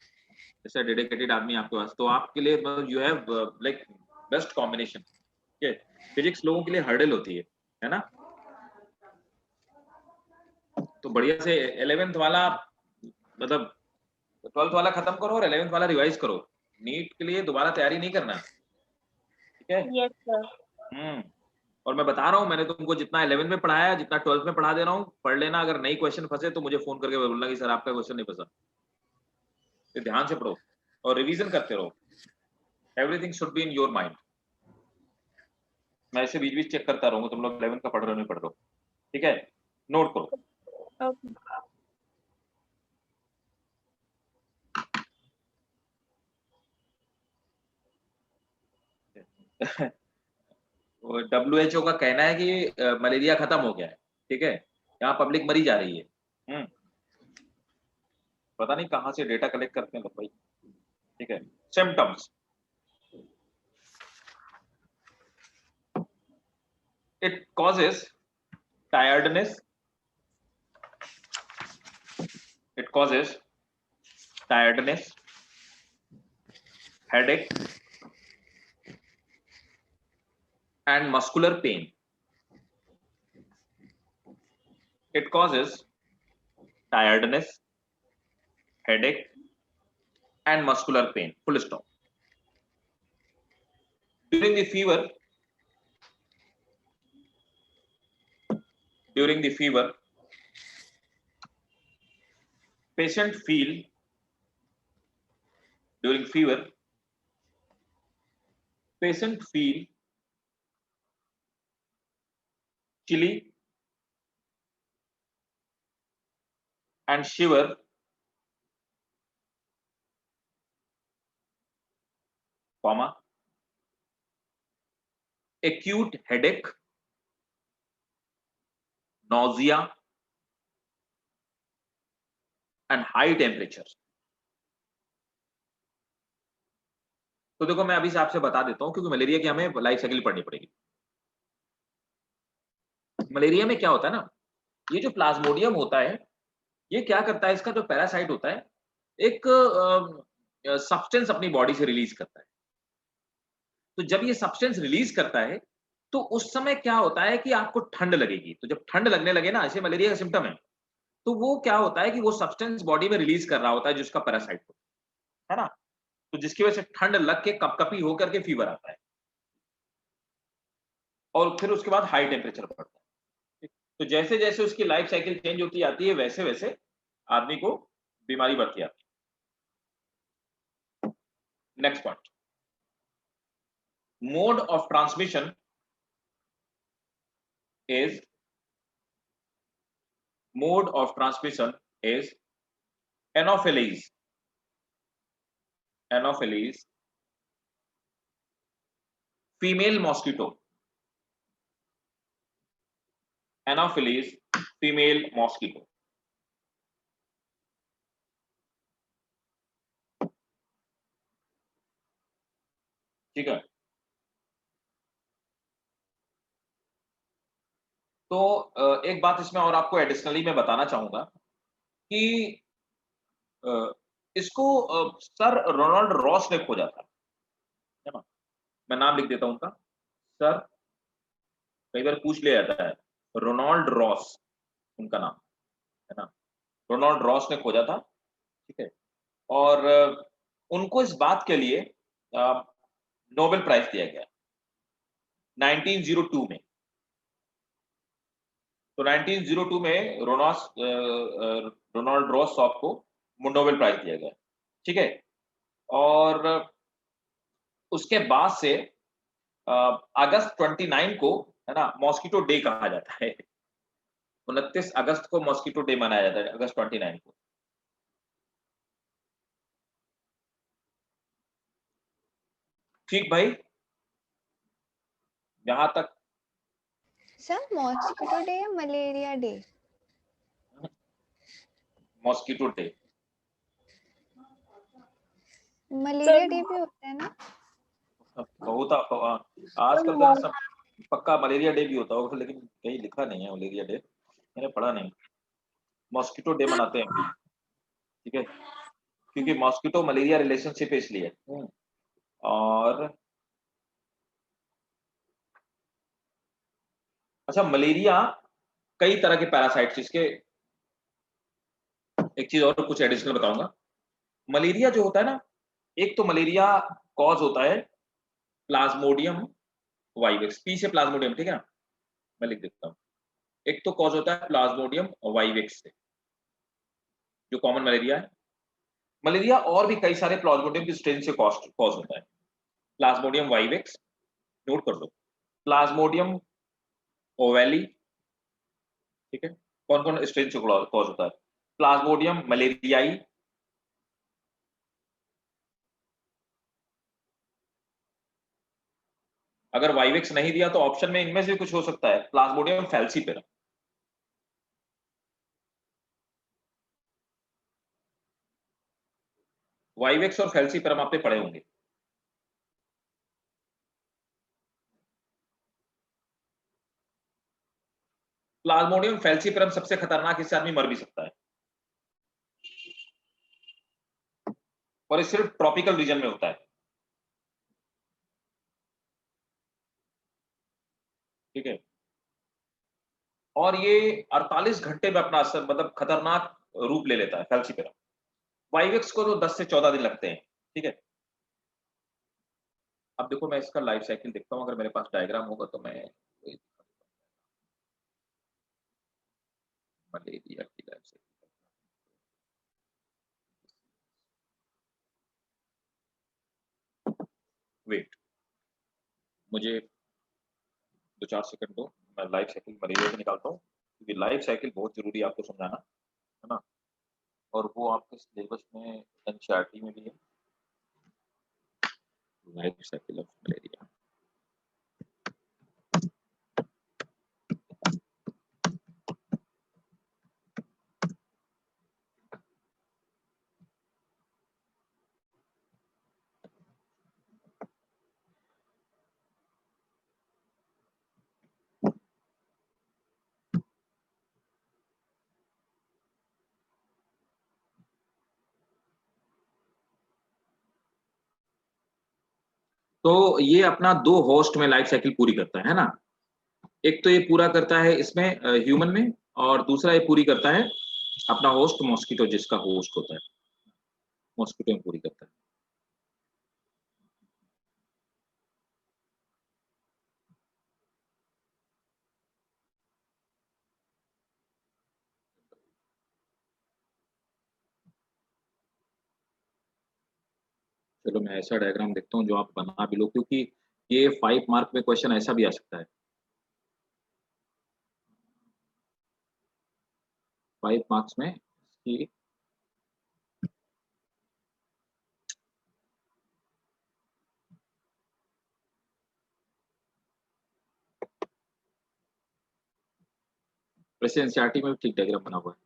ऐसा डेडिकेटेड आदमी आपके पास, तो आपके लिए मतलब you have like best combination. ठीक है, फिजिक्स लोगों के लिए हर्डल होती है ना? तो बढ़िया से 11th वाला, मतलब 12th वाला खत्म करो और 11th वाला रिवाइज करो। नीट के लिए दोबारा तैयारी नहीं करना, ठीक है? Yes sir. और मैं बता रहा हूँ, मैंने तुमको जितना 11th में पढ़ाया, जितना 12th में पढ़ा दे रहा हूँ, पढ़ लेना। अगर नई क्वेश्चन फंसे तो मुझे फोन करके बोलना कि सर आपका क्वेश्चन नहीं फंसा। तो ध्यान से पढ़ो और रिवीजन करते रहो। Everything should be in your mind. मैं ऐसे बीच बीच चेक करता रहूंगा तुम लोग 11th का पढ़ रहे हो नहीं पढ़ रहे हो, ठीक है? नोट करो। ओके। WHO का कहना है कि मलेरिया खत्म हो गया है, ठीक है? यहाँ पब्लिक मरी जा रही है। पता नहीं कहाँ से डेटा कलेक्ट करते हैं लोग भाई, ठीक है? Symptoms, it causes tiredness, it causes tiredness, headache and muscular pain. It causes tiredness, headache and muscular pain, full stop. During the fever, patient feel, during fever, patient feel chilly and shiver, comma, acute headache, nausea and high temperature. तो देखो मैं अभी से आपसे बता देता हूं, क्योंकि मलेरिया की हमें लाइफ साइकिल पढ़नी पड़ेगी। मलेरिया में क्या होता है ना, ये जो प्लाज्मोडियम होता है, ये क्या करता है, इसका जो पैरासाइट होता है, एक सब्सटेंस अपनी बॉडी से रिलीज करता है। तो जब ये सब्सटेंस रिलीज करता है तो उस समय क्या होता है कि आपको ठंड लगेगी। तो जब ठंड लगने लगे ना, ऐसे मलेरिया का सिम्टम है, तो वो क्या होता है कि वो सब्सटेंस बॉडी में रिलीज कर रहा होता है जिसका पैरासाइट है ना, तो जिसकी वजह से ठंड लग के कपकपी होकर के फीवर आता है और फिर उसके बाद हाई टेम्परेचर बढ़ता है। तो जैसे जैसे उसकी लाइफ साइकिल चेंज होती आती है, वैसे वैसे आदमी को बीमारी बढ़ती आती है। Next point, mode of transmission is is Anopheles. Anopheles, female mosquito. Anopheles, female mosquito. ठीक है, तो एक बात इसमें और आपको एडिशनली मैं बताना चाहूंगा कि इसको सर रोनाल्ड रॉस ने खोजा था, है ना। मैं नाम लिख देता हूं उनका, सर, कई बार पूछ लिया जाता है, रोनाल्ड रॉस उनका नाम है ना। रोनाल्ड रॉस ने खोजा था, ठीक है। और उनको इस बात के लिए नोबेल प्राइज दिया गया 1902 में। तो 1902 में रोनाल्ड रॉस साहब को नोबेल प्राइज दिया गया, ठीक है। और उसके बाद से अगस्त 29 को, है ना, मॉस्किटो डे कहा जाता है। 29 अगस्त को मॉस्किटो डे मनाया जाता है, अगस्त 29 को। ठीक भाई, यहां तक। सर मॉस्किटो डे या malaria day? Mosquito day, malaria day भी होता है ना? होता आजकल तो सब पक्का मलेरिया डे भी होता होगा, लेकिन कहीं लिखा नहीं है मलेरिया डे, मैंने पढ़ा नहीं। मॉस्किटो डे मनाते हैं, ठीक है, क्योंकि मॉस्किटो मलेरिया रिलेशनशिप है इसलिए। और अच्छा, मलेरिया कई तरह के पैरासाइट्स, इसके एक चीज और कुछ एडिशनल बताऊंगा। मलेरिया जो होता है ना, एक तो मलेरिया कॉज होता है प्लाज्मोडियम वाइवेक्स, पी से प्लाज्मोडियम, ठीक है ना, मैं लिख देता हूं। एक तो कॉज होता है प्लाज्मोडियम वाइवेक्स से, जो कॉमन मलेरिया है। मलेरिया और भी कई सारे प्लाज्मोडियम के स्ट्रेन से कॉज होता है। प्लाज्मोडियम वाइवेक्स नोट कर लो, प्लाज्मोडियम ओवेली, ठीक है। कौन कौन स्ट्रेन से कॉज होता है? प्लाज्मोडियम मलेरियाई, अगर वाइवेक्स नहीं दिया तो ऑप्शन में इनमें से कुछ हो सकता है, प्लाज्मोडियम फैल्सीपेरम। वाइवेक्स और फैल्सीपेरम आपने पढ़े होंगे। प्लाज्मोडियम फैल्सीपेरम सबसे खतरनाक, इससे आदमी मर भी सकता है, और ये सिर्फ ट्रॉपिकल रीजन में होता है, ठीक है। और ये 48 घंटे में अपना असर, मतलब खतरनाक रूप ले लेता है फैल्सीपेरम। वाइवेक्स को तो 10 से 14 दिन लगते हैं, ठीक है। अब देखो, मैं इसका लाइफ साइकिल देखता हूं, अगर मेरे पास डायग्राम होगा तो मैं मलेरिया की लाइफ साइकिल, वेट, मुझे 2-4 सेकंड दो, मैं लाइफ साइकिल मलेरिया की निकालता हूँ, क्योंकि लाइफ साइकिल बहुत जरूरी है आपको समझाना, है ना। और वो आपके सिलेबस में एनसीईआरटी में भी है, लाइफ साइकिल ऑफ मलेरिया। तो ये अपना 2 होस्ट में लाइफ साइकिल पूरी करता है ना। एक तो ये पूरा करता है इसमें ह्यूमन में, और दूसरा ये पूरी करता है अपना होस्ट मॉस्किटो, जिसका होस्ट होता है मॉस्किटो में पूरी करता है। चलो मैं ऐसा डायग्राम देखता हूँ जो आप बना भी लो, क्योंकि ये 5 मार्क में क्वेश्चन ऐसा भी आ सकता है। 5 मार्क्स में कि वैसे एनसीईआरटी में भी ठीक डायग्राम बना हुआ है।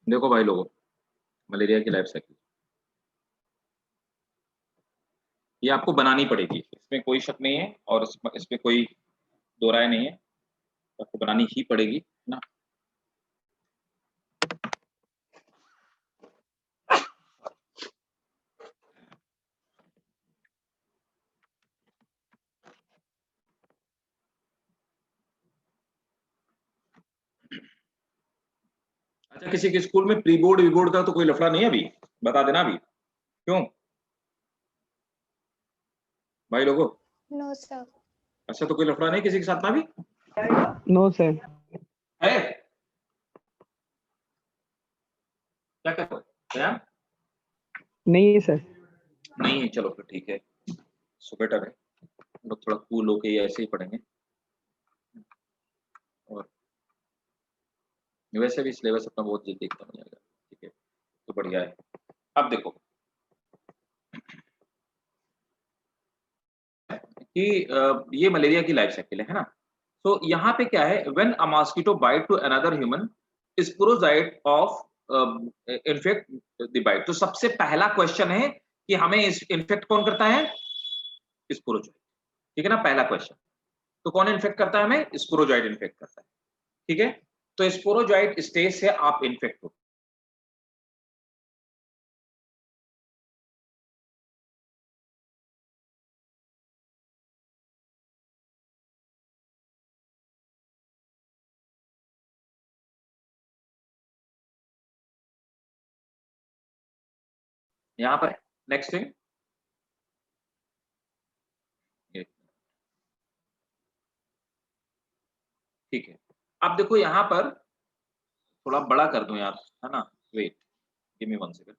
देखो भाई लोगों, मलेरिया की लाइफ साइकिल ये आपको बनानी पड़ेगी, इसमें कोई शक नहीं है और इसमें कोई दो राय नहीं है, आपको बनानी ही पड़ेगी ना। अच्छा, किसी के स्कूल में प्री बोर्ड वीबोर्ड का तो कोई लफड़ा नहीं है अभी? बता देना अभी। क्यों भाई लोगों? No sir. अच्छा, तो कोई लफड़ा नहीं किसी के साथ ना भी? No sir. है क्या कर रहे हैं? नहीं है सर। नहीं है, चलो फिर ठीक है, सो बेटर है, हम लोग थोड़ा कूल होके ऐसे ही पढ़ेंगे। और वैसे भी सिलेबस अपना बहुत जल्दी खत्म हो जाएगा, ठीक है, तो बढ़िया है। अब देखो कि ये मलेरिया की लाइफ साइकिल है ना। तो यहाँ पे क्या है, when a mosquito bite to another human sporozoite of infect the bite. तो सबसे पहला क्वेश्चन है कि हमें इस इन्फेक्ट कौन करता है? स्पोरोजाइट, ठीक है ना, पहला क्वेश्चन। तो कौन इन्फेक्ट करता है हमें? स्पोरोजाइट इन्फेक्ट करता है, ठीक है। तो स्पोरोजाइट स्टेज से आप इन्फेक्ट हो। यहां पर नेक्स्ट थिंग, ठीक है। अब देखो यहां पर थोड़ा बड़ा कर दूं यार, है ना, वेट गिव मी 1 सेकंड।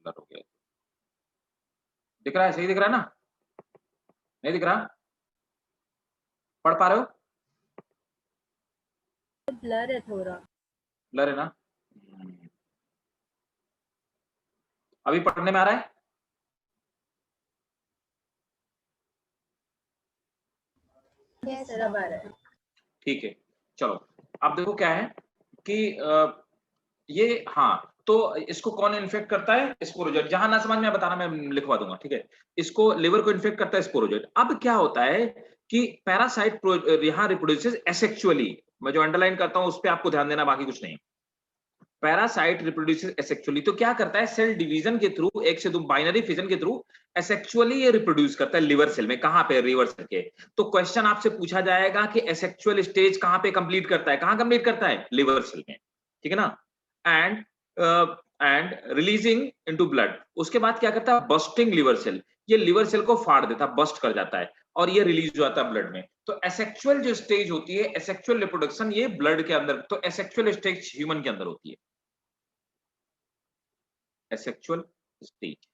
हो गया, दिख रहा है? सही दिख रहा है ना? नहीं दिख रहा? पढ़ पा रहे हो? ब्लर है थोड़ा। ब्लर है ना? अभी पढ़ने में आ रहा है? यस सर, अब आ रहा है। ठीक है, चलो। अब देखो क्या है कि ये, हाँ, तो इसको कौन इन्फेक्ट करता है? स्पोरोजाइट। जहां ना समझ में बताना, मैं लिखवा दूंगा, ठीक है। इसको लिवर को इन्फेक्ट करता है स्पोरोजाइट। अब क्या होता है कि पैरासाइट यहाँ रिप्रोड्यूसेस एसेक्सुअली। मैं जो अंडरलाइन करता हूं उस पर आपको ध्यान देना, बाकी कुछ नहीं। पैरासाइट रिप्रोड्यूसेस एसेक्सुअली, तो क्या करता है? सेल डिवीजन के थ्रू, एक से दो बाइनरी फिजन के थ्रू एसेक्सुअली ये रिप्रोड्यूस करता है लिवर सेल में। कहां पे? लिवर सेल के। तो क्वेश्चन आपसे पूछा जाएगा कि एसेक्सुअल स्टेज कहां पे कंप्लीट करता है? कहां कंप्लीट करता है? लिवर सेल में, ठीक है ना। And releasing into blood. उसके बाद क्या करता है? Busting liver cell. ये लिवर सेल को फाड़ देता है, बस्ट कर जाता है, और ये रिलीज हो जाता है ब्लड में। तो एसेक्सुअल जो स्टेज होती है, एसेक्सुअल रिप्रोडक्शन, ये ब्लड के अंदर, तो एसेक्सुअल स्टेज ह्यूमन के अंदर होती है। एसेक्सुअल स्टेज,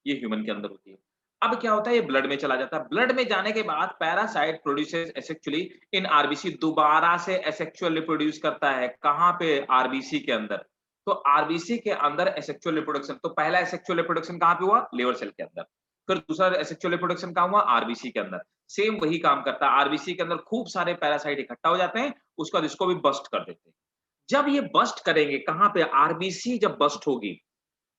ये ह्यूमन के अंदर होती है। अब क्या होता है, ये ब्लड में चला जाता है। ब्लड में जाने के बाद parasite produces asexually in RBC, दोबारा से एसेक्सुअल रिप्रोड्यूस करता है। कहाँ पे? आरबीसी के अंदर। तो आरबीसी के अंदर एसेक्सुअल रिप्रोडक्शन, तो पहला एसेक्सुअल रिप्रोडक्शन कहाँ पे हुआ? लिवर सेल के अंदर। फिर दूसरा एसेक्सुअल रिप्रोडक्शन कहाँ हुआ? आरबीसी के अंदर। सेम वही काम करता है। आरबीसी के अंदर खूब सारे पैरासाइट इकट्ठा हो जाते हैं, उसके बाद इसको भी बस्ट कर देते हैं। जब ये बस्ट करेंगे, कहाँ पे? आरबीसी जब बस्ट होगी,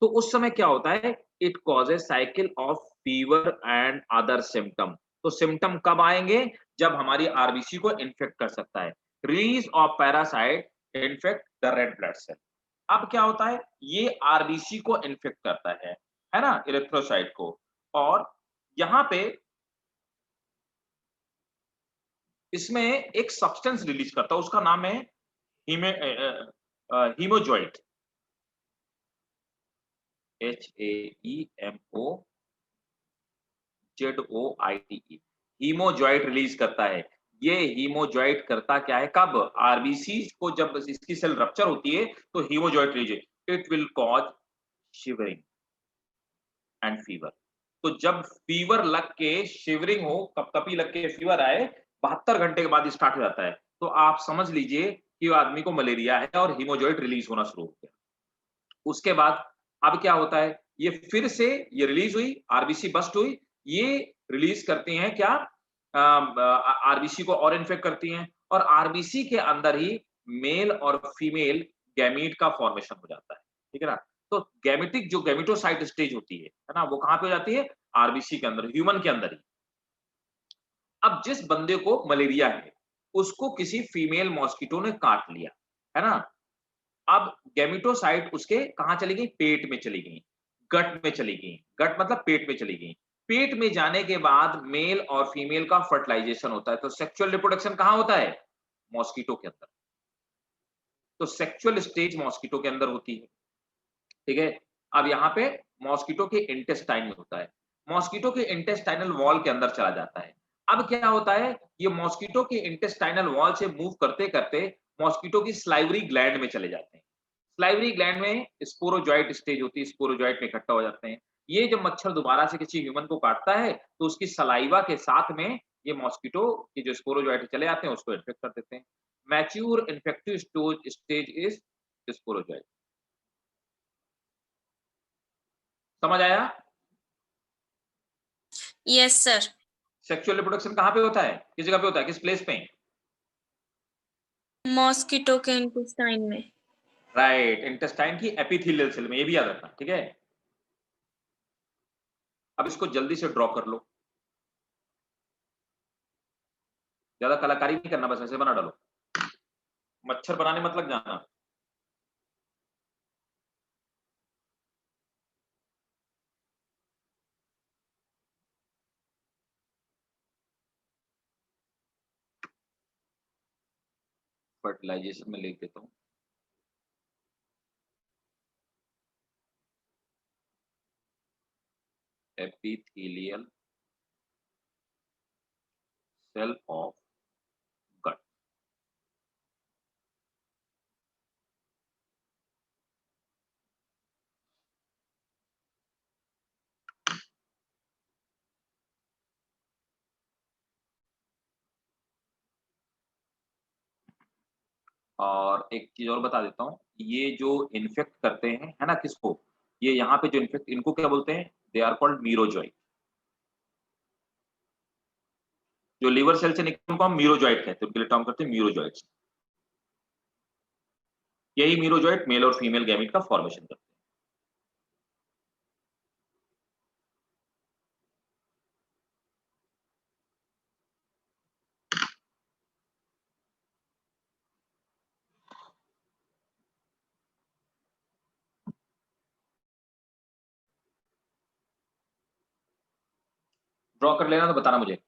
तो उस समय क्या होता है? It causes cycle of fever and other symptom. तो सिम्टम कब आएंगे? जब हमारी आरबीसी को इन्फेक्ट कर सकता है। Release of parasite infect the red blood cell. अब क्या होता है? ये आरबीसी को इन्फेक्ट करता है ना, इरिथ्रोसाइट को। और यहां पे इसमें एक सब्सटेंस रिलीज करता है, उसका नाम है हीमोजॉइट, HAEMOZOITE, हीमोजॉइट रिलीज करता है। ये हीमोजॉइट करता क्या है? कब? आरबीसी को जब इसकी सेल रप्चर होती है तो haemozoin release, it will cause shivering and fever. तो जब फीवर लग के शिवरिंग हो, कपकपी लग के फीवर आए, 72 घंटे के बाद स्टार्ट हो जाता है, तो आप समझ लीजिए कि आदमी को मलेरिया है और हीमोजॉइट रिलीज होना शुरू हो गया। उसके बाद अब क्या होता है? ये फिर से ये रिलीज हुई, आरबीसी बस्ट हुई, ये रिलीज करती हैं क्या? आरबीसी को और इन्फेक्ट करती हैं, और आरबीसी के अंदर ही मेल और फीमेल गैमीट का फॉर्मेशन हो जाता है। ठीक है ना? तो गैमेटिक जो गैमेटोसाइट स्टेज होती है ना, वो कहाँ पे हो जाती है? आरबीसी के अंदर, ह्यूमन के अंदर ही। अब जिस बंदे को मलेरिया है, उसको किसी फीमेल मॉस्किटो ने काट लिया, है ना? अब गैमेटोसाइट उसके कहाँ चली गई? पेट में चली गई, गट में चली गई। गट मतलब पेट में चली गई। पेट में जाने के बाद मेल और फीमेल का फर्टिलाइजेशन होता है। तो सेक्सुअल रिप्रोडक्शन कहाँ होता है? मॉस्किटो के अंदर। तो सेक्सुअल स्टेज मॉस्किटो के अंदर होती है। ठीक है? अब यहाँ पे मॉस्किटो के इंटेस्टाइन में होता है। मॉस्किटो के इंटेस्टाइनल वॉल के अंदर चला जाता है। अब क्या होता है? ये मॉस्किटो के इंटेस्टाइनल वॉल से मूव करते-करते मॉस्किटो की स्लाइवरी ग्लैंड में चले जाते हैं। स्लाइवरी ग्लैंड में स्पोरोजॉइट स्टेज होती है, स्पोरोजॉइट में इकट्ठा हो जाते हैं। ये जब मच्छर दोबारा से किसी ह्यूमन को काटता है, तो उसकी सलाइवा के साथ में ये मॉस्किटो के जो स्पोरोजॉइट चले जाते हैं, उसको इन्फेक्ट कर देते हैं। Mature infective stage is sporozoite. समझ आया? Yes sir. सेक्सुअल रिप्रोडक्शन कहाँ पे होता है? किस जगह पे होता है? किस प्लेस पे? मॉस्किटो के इंटेस्टाइन में। राइट, इंटेस्टाइन की एपिथेलियल सेल में। ये भी याद रखना, ठीक है? अब इसको जल्दी से ड्रॉ कर लो, ज्यादा कलाकारी नहीं करना, बस ऐसे बना डालो। मच्छर बनाने मत लग जाना। फर्टिलाइजेशन में लिख देता हूँ। Epithelial cell of gut. और एक चीज और बता देता हूँ, ये जो इन्फेक्ट करते हैं, है ना, किसको? ये यहाँ पे जो इन्फेक्ट, इनको क्या बोलते हैं? They are called merozoite. जो लीवर सेल से निकलते हैं उनको हम मीरोजॉइट कहते हैं, उनके लिए टर्म करते हैं मीरोजॉइट्स। यही मीरोजॉइट मेल और फीमेल गैमीट का फॉर्मेशन करते हैं। ड्रॉ कर लेना तो बताना मुझे।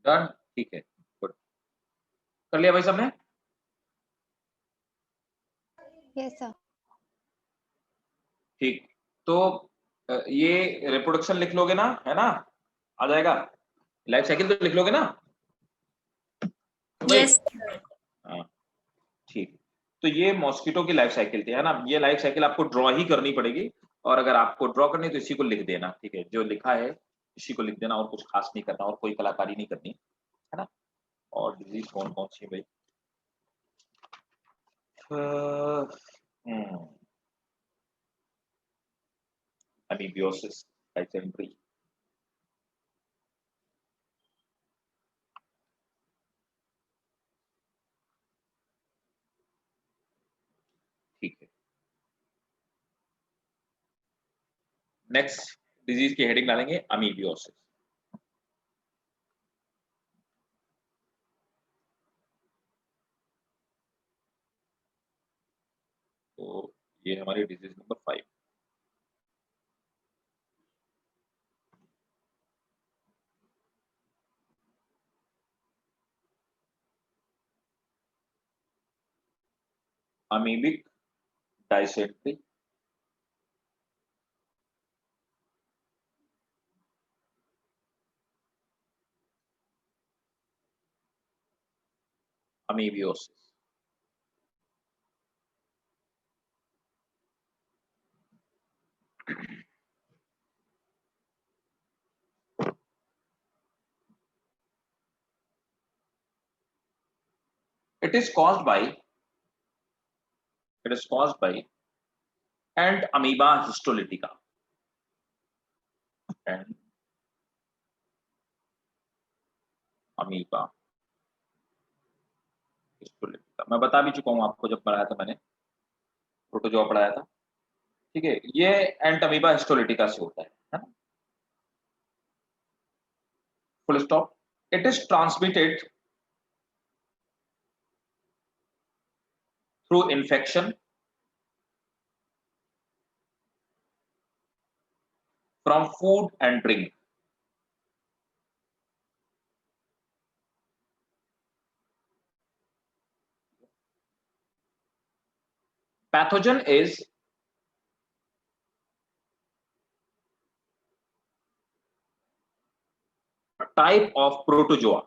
डन, ठीक है, गुड। कर लिया भाई सबने? Yes sir. ठीक, तो ये रिप्रोडक्शन लिख लोगे ना, है ना? आ जाएगा। लाइफ साइकिल तो लिख लोगे ना? तो भाई यस हाँ, ठीक। तो ये मॉस्किटो की लाइफ साइकिल थी, है ना? ये लाइफ साइकिल आपको ड्रॉ ही करनी पड़ेगी, और अगर आपको ड्रॉ करनी है तो इसी को लिख देना, ठीक है? जो लिखा है इसी को लिख देना, और कुछ खास नहीं करना, और कोई कलाकारी नहीं करनी, है ना? और डिजीज कौन कौन सी है भाई? अमीबियोसिस, डायसेंट्री, ठीक है। नेक्स्ट डिजीज की हेडिंग डालेंगे अमीबियोसिस। तो ये हमारी disease number 5। Amoebic dysentery, amoebiasis. It is caused by ant amoeba histolytica, and amoeba histolytica मैं बता भी चुका हूं आपको, जब पढ़ाया था मैंने, प्रोटोजोआ पढ़ाया था, ठीक है? ये एंट अमीबा हिस्टोलिटिका से होता है ना? Full stop. It is transmitted through infection from food and drink. Pathogen is type of protozoa.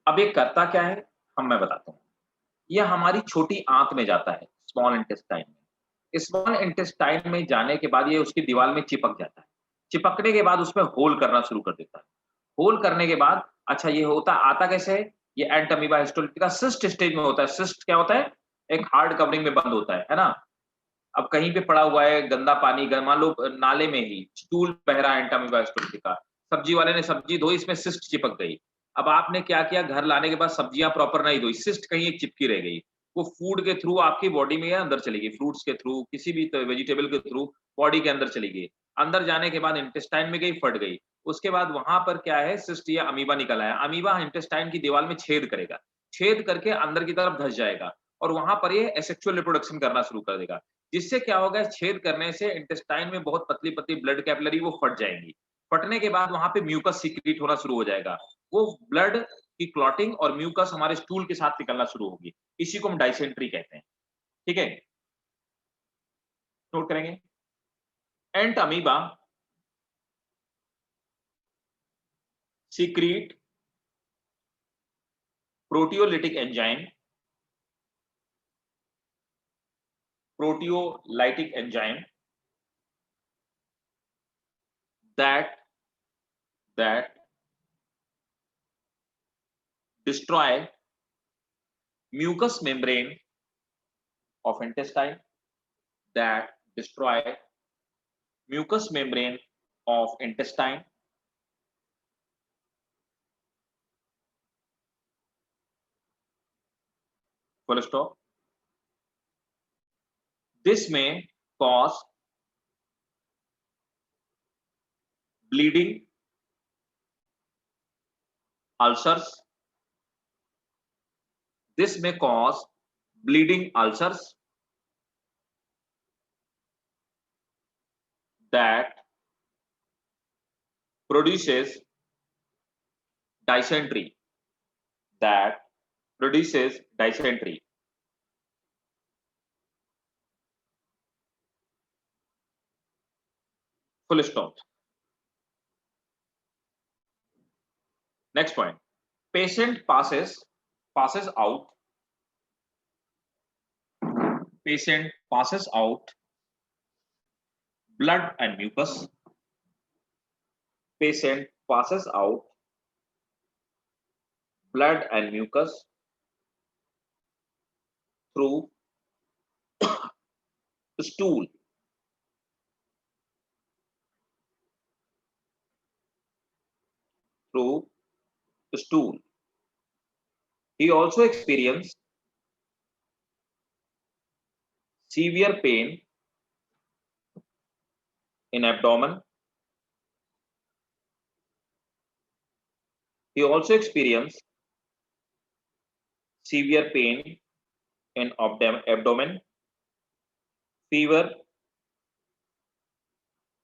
अब ये करता क्या है, मैं बताता हूं। ये हमारी छोटी आंत में जाता है, स्मॉल इंटेस्टाइन में। स्मॉल इंटेस्टाइन में जाने के बाद ये उसकी दीवार में चिपक जाता है। चिपकने के बाद उसमें होल करना शुरू कर देता है। होल करने के बाद अच्छा ये होता आता कैसे है? ये एंट अमीबा हिस्टोलिटिका सिस्ट स्टेज में होता है। सिस्ट क्या होता है? एक हार्ड कवरिंग में बंद होता है ना? अब कहीं पे पड़ा हुआ है गंदा पानी, मान लो नाले में ही स्टूल बह रहा है एंट अमीबा हिस्टोलिटिका, सब्जी वाले ने सब्जी धोई, इसमें सिस्ट चिपक गई। अब आपने क्या किया, घर लाने के बाद सब्जियां प्रॉपर नहीं धोई, सिस्ट कहीं एक चिपकी रह गई, वो फूड के थ्रू आपकी बॉडी में अंदर चली गई, फ्रूट्स के थ्रू, किसी भी वेजिटेबल के थ्रू बॉडी के अंदर चली गई। अंदर जाने के बाद इंटेस्टाइन में गई, फट गई। उसके बाद वहां पर क्या है, सिस्ट या अमीबा निकल आया। अमीबा इंटेस्टाइन की दीवार में छेद करेगा, छेद करके अंदर की तरफ धस जाएगा, और वहां पर ये एसेक्सुअल रिप्रोडक्शन करना शुरू कर देगा। जिससे क्या होगा, छेद करने से इंटेस्टाइन में बहुत पतली पतली ब्लड कैपिलरी वो फट जाएंगी। फटने के बाद वहां पे म्यूकस सीक्रेट होना शुरू हो जाएगा। वो ब्लड की क्लॉटिंग और म्यूकस हमारे स्टूल के साथ निकलना शुरू होगी। इसी को हम डाइसेंट्री कहते हैं, ठीक है? नोट करेंगे। Entamoeba secrete proteolytic enzyme, proteolytic enzyme that destroy mucous membrane of intestine, that destroy mucous membrane of intestine, full stop. This may cause bleeding, ulcers, This may cause bleeding ulcers that produces dysentery. That produces dysentery. Full stop. Next point. Patient passes out. Patient passes out blood and mucus. Patient passes out blood and mucus through stool. Through stool. He also experienced severe pain in abdomen. He also experienced severe pain in abdomen, fever,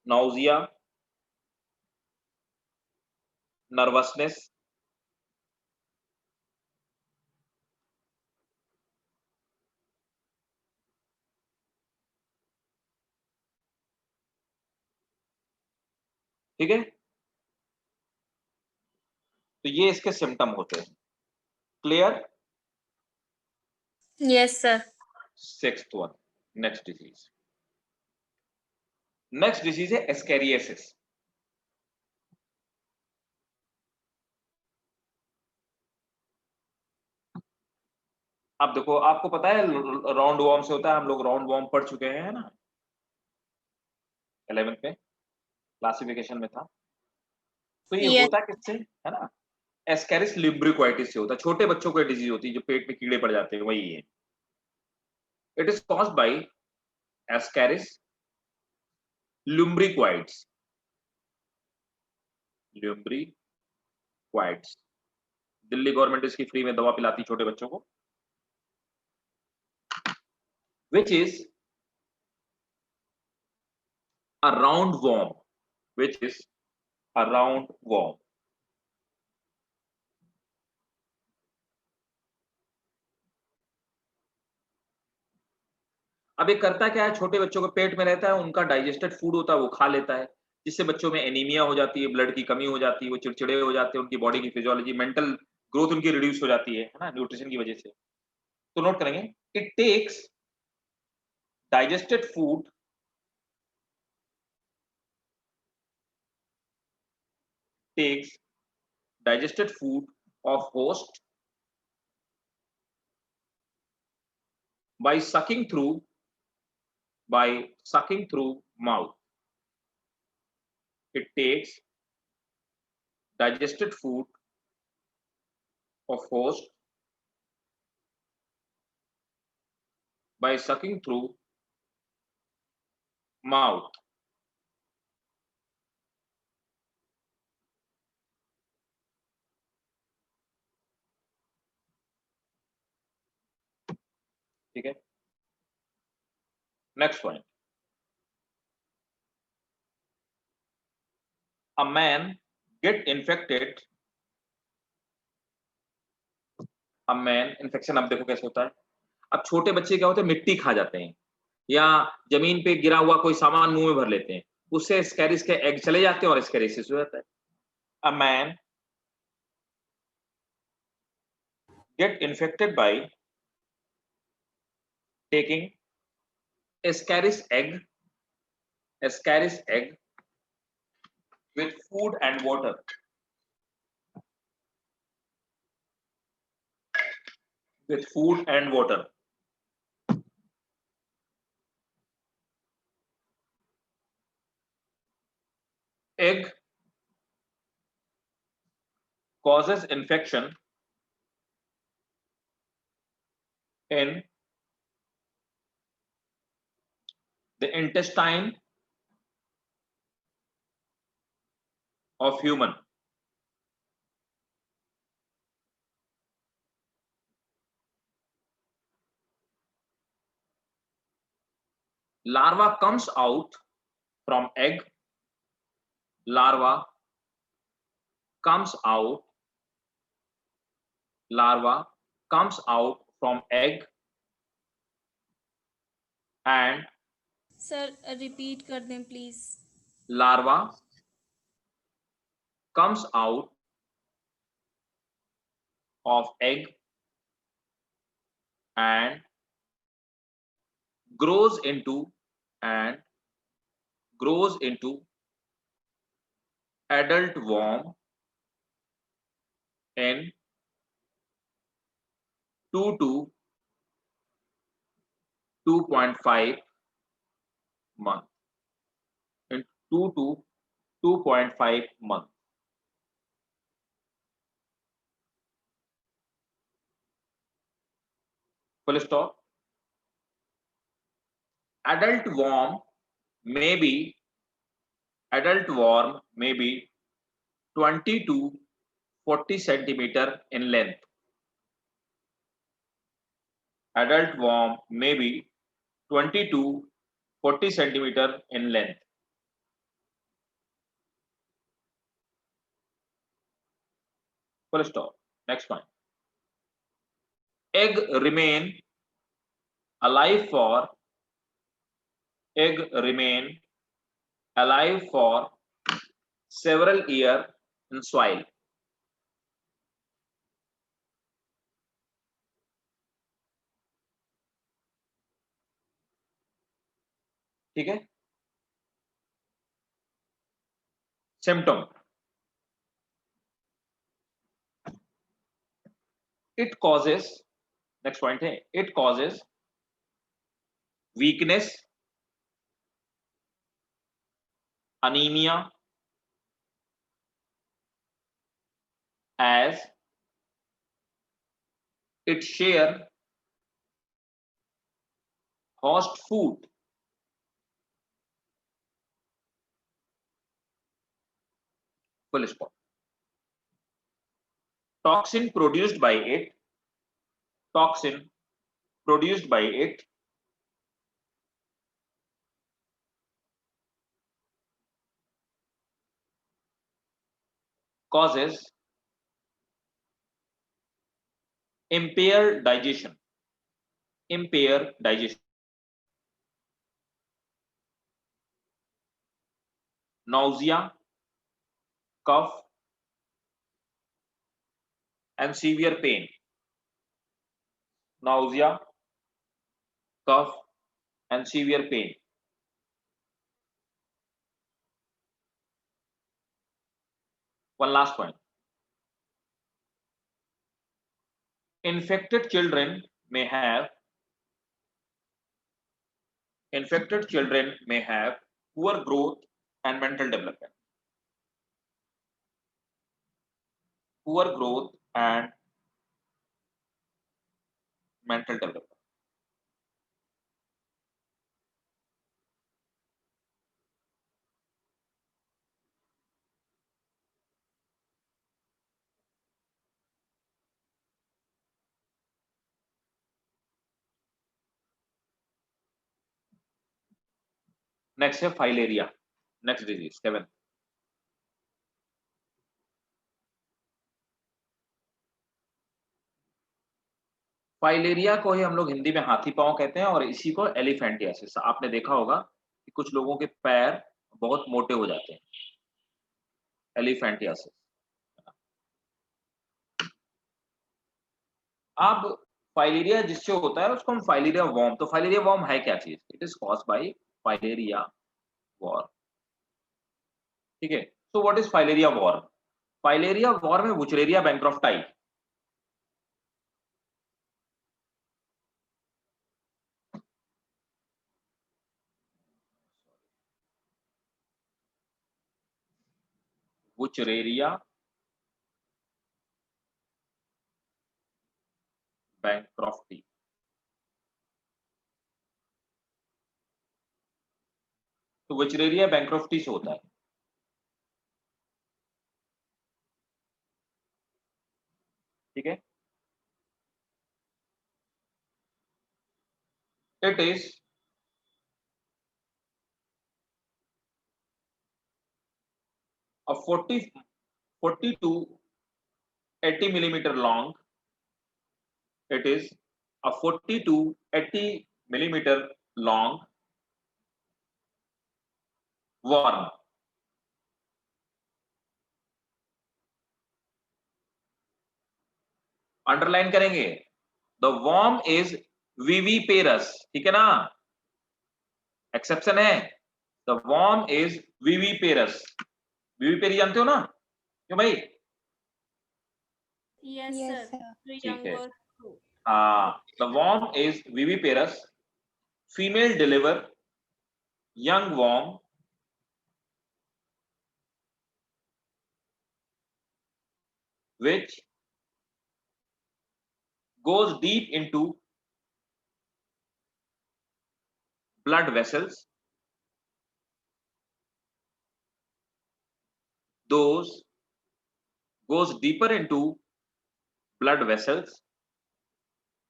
nausea, nervousness, ठीक है। तो ये इसके symptom होते हैं। Clear? Yes, sir. Sixth one. Next disease. Next disease है एस्कैरियोसिस। अब देखो, आपको पता है राउंड वॉर्म से होता है, हम लोग राउंड वॉर्म पढ़ चुके हैं ना 11th में, क्लासिफिकेशन में था। तो ये Yes. होता किससे है ना, एस्कैरिस लिम्ब्रिक्वाइटिस से होता है। छोटे बच्चों को डिजीज होती है जो पेट में कीड़े पड़ जाते हैं, वही है। It is caused bye Ascaris lumbricoids. Lumbricoids. Delhi government इसकी फ्री में दवा पिलाती छोटे बच्चों को, which is a roundworm. Which is a roundworm. अब ये करता क्या है, छोटे बच्चों के पेट में रहता है, उनका डाइजेस्टेड फूड होता है, वो खा लेता है, जिससे बच्चों में एनीमिया हो जाती है, ब्लड की कमी हो जाती है, वो चिड़चिड़े हो जाते हैं, उनकी बॉडी की फिजियोलॉजी, मेंटल ग्रोथ उनकी रिड्यूस हो जाती है ना, न्यूट्रिशन की वजह से। तो नोट करेंगे, it takes digested food of host by sucking through mouth. It takes digested food of host by sucking through mouth. ठीक है। Next point. A man get infected. A man infection, अब देखो कैसे होता है। अब छोटे बच्चे क्या होते हैं, मिट्टी खा जाते हैं या जमीन पे गिरा हुआ कोई सामान मुंह में भर लेते हैं, उससे एस्कैरिस के एग चले जाते हैं और एस्कैरिसिस हो जाता है। A man get infected by taking Ascaris egg with food and water. With food and water. Egg causes infection in the intestine of human. Larva comes out from egg. Larva comes out. Larva comes out from egg and sir repeat कर दें please. larva comes out of egg and grows into adult worm in 2 to 2.5 month. In 2 to 2.5 month. Full stop. Adult worm may be 20 to 40 centimeter in length. Adult worm may be 20 to 40 centimeter in length. Full stop. Next one. Egg remain alive for several years in soil. ठीक है. Symptom. It causes, next point है, it causes weakness, anemia, as it share host food. Full stop. Toxin produced by it causes impaired digestion. Nausea, cough, and severe pain. Nausea, cough, and severe pain. One last point. Infected children may have poor growth and mental development. Poor growth and mental development. Next है filaria. Next disease 7. Filaria को ही हम लोग हिंदी में हाथी पांव कहते हैं और इसी को एलिफेंटियासिस. आपने देखा होगा कि कुछ लोगों के पैर बहुत मोटे हो जाते हैं. एलिफेंटियासिस. अब फाइलेरिया जिससे होता है उसको हम फाइलेरिया वॉर्म. तो फाइलेरिया वॉर्म है क्या चीज? It is caused by filaria worm. ठीक है. So what is filaria worm? Filaria worm है वुचरेरिया बैंक्रॉफ्टाई. Wuchereria bancrofti. तो वुचरेरिया बैंक्रॉफ्टी से होता है. ठीक है. It is a 40 to 80 millimeter long. It is a 40 to 80 millimeter long worm. Underline करेंगे, द वर्म इज विविपेरस, ठीक है ना, एक्सेप्शन है, the worm is viviparous. Vivipary जानते हो ना क्यों भाई? Yes, Yes, sir. sir. The ठीक young है, was true. The worm is viviparous, female deliver young worm which goes deep into blood vessels. Those goes deeper into blood vessels,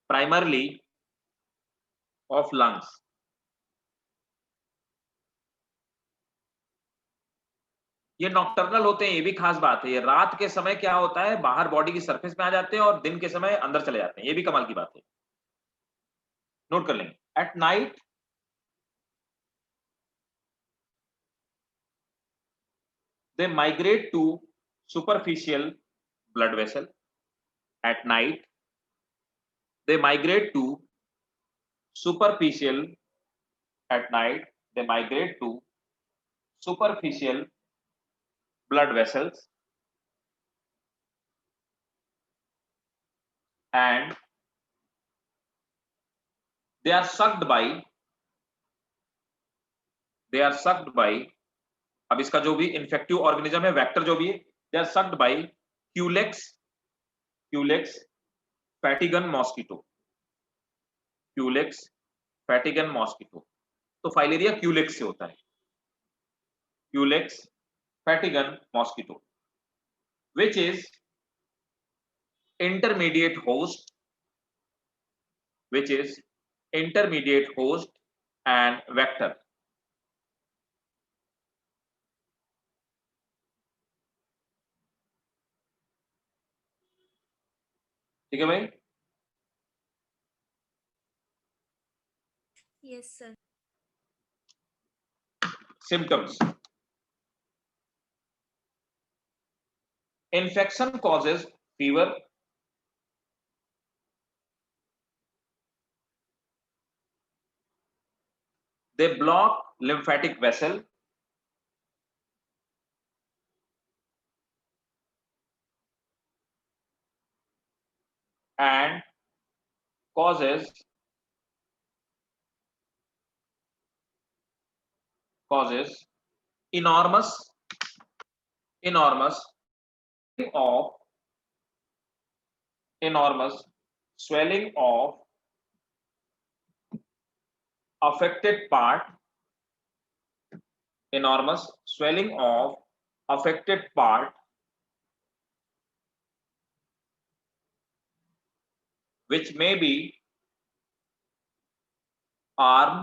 primarily of lungs. ये nocturnal होते हैं, ये भी खास बात है। ये रात के समय क्या होता है, बाहर बॉडी की सरफेस में आ जाते हैं और दिन के समय अंदर चले जाते हैं, ये भी कमाल की बात है, नोट कर लेंगे। At night they migrate to superficial blood vessel. At night they migrate to superficial, at night they migrate to superficial blood vessels and they are sucked by अब इसका जो भी इन्फेक्टिव ऑर्गेनिज्म है, वेक्टर जो भी है, they are sucked by culex fatigans mosquito, culex fatigans mosquito. तो filaria culex से होता है, culex fatigans mosquito, which is intermediate host, and vector. ठीक है भाई? Yes, sir. Symptoms. Infection causes fever, they block lymphatic vessel, and causes enormous swelling of affected part, enormous swelling of affected part, which may be arm,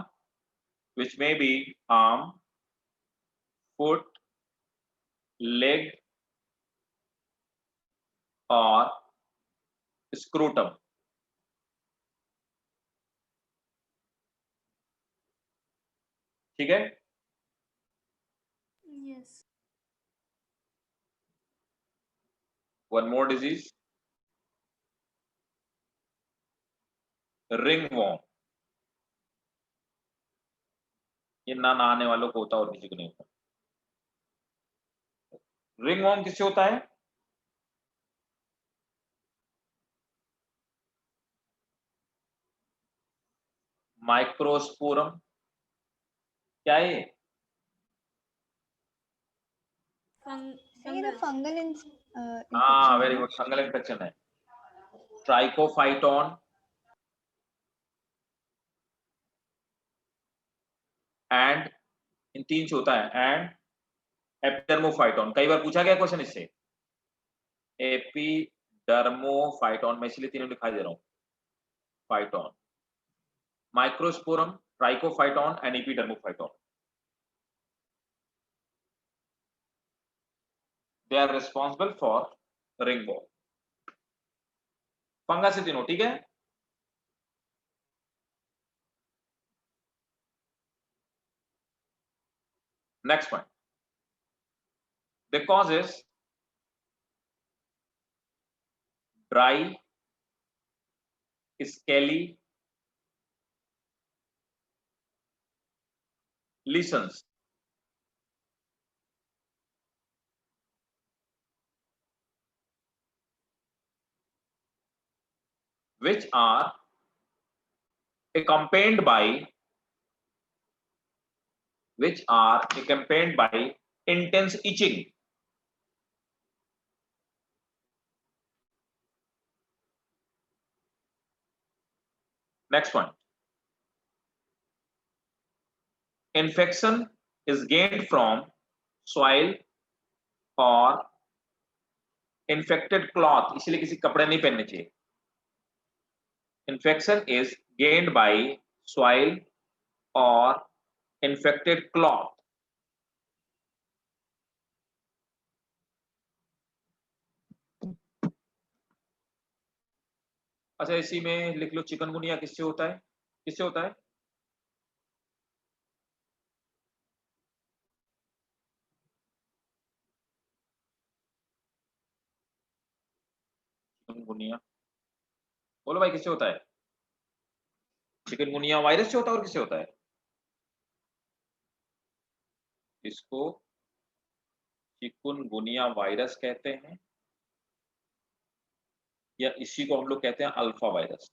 foot, leg, or scrotum. ठीक है? Yes. One more disease, ringworm. ये ना नहाने वालों को होता और किसी को नहीं होता। रिंगवॉर्म किससे होता है? माइक्रोस्पोरम, क्या है ये? ये तो फंगल हाँ, वेरी गुड, फंगल इन्फेक्शन है। ट्राइकोफाइटॉन एंड, इन तीन से होता है, एंड एपिडर्मोफाइटॉन। कई बार पूछा गया क्वेश्चन इससे, एपिडर्मोफाइटॉन, मैं इसलिए तीनों दिखाई दे रहा हूं, phyton, microsporum, trichophyton and epidermophyton. They are responsible for ringworm. Fungus से तीनों, ठीक है। Next point, the cause is dry, scaly lesions, which are accompanied by intense itching. Next one, infection is gained from soil or infected cloth, इसलिए किसी कपड़े नहीं पहनने चाहिए। Infection is gained by soil or infected cloth. अच्छा, इसी में लिख लो चिकनगुनिया किससे होता है, किससे होता है? चिकनगुनिया बोलो भाई, किससे होता है? चिकनगुनिया वायरस से होता है और किससे होता है? इसको चिकनगुनिया वायरस कहते हैं, या इसी को हम लोग कहते हैं अल्फा वायरस।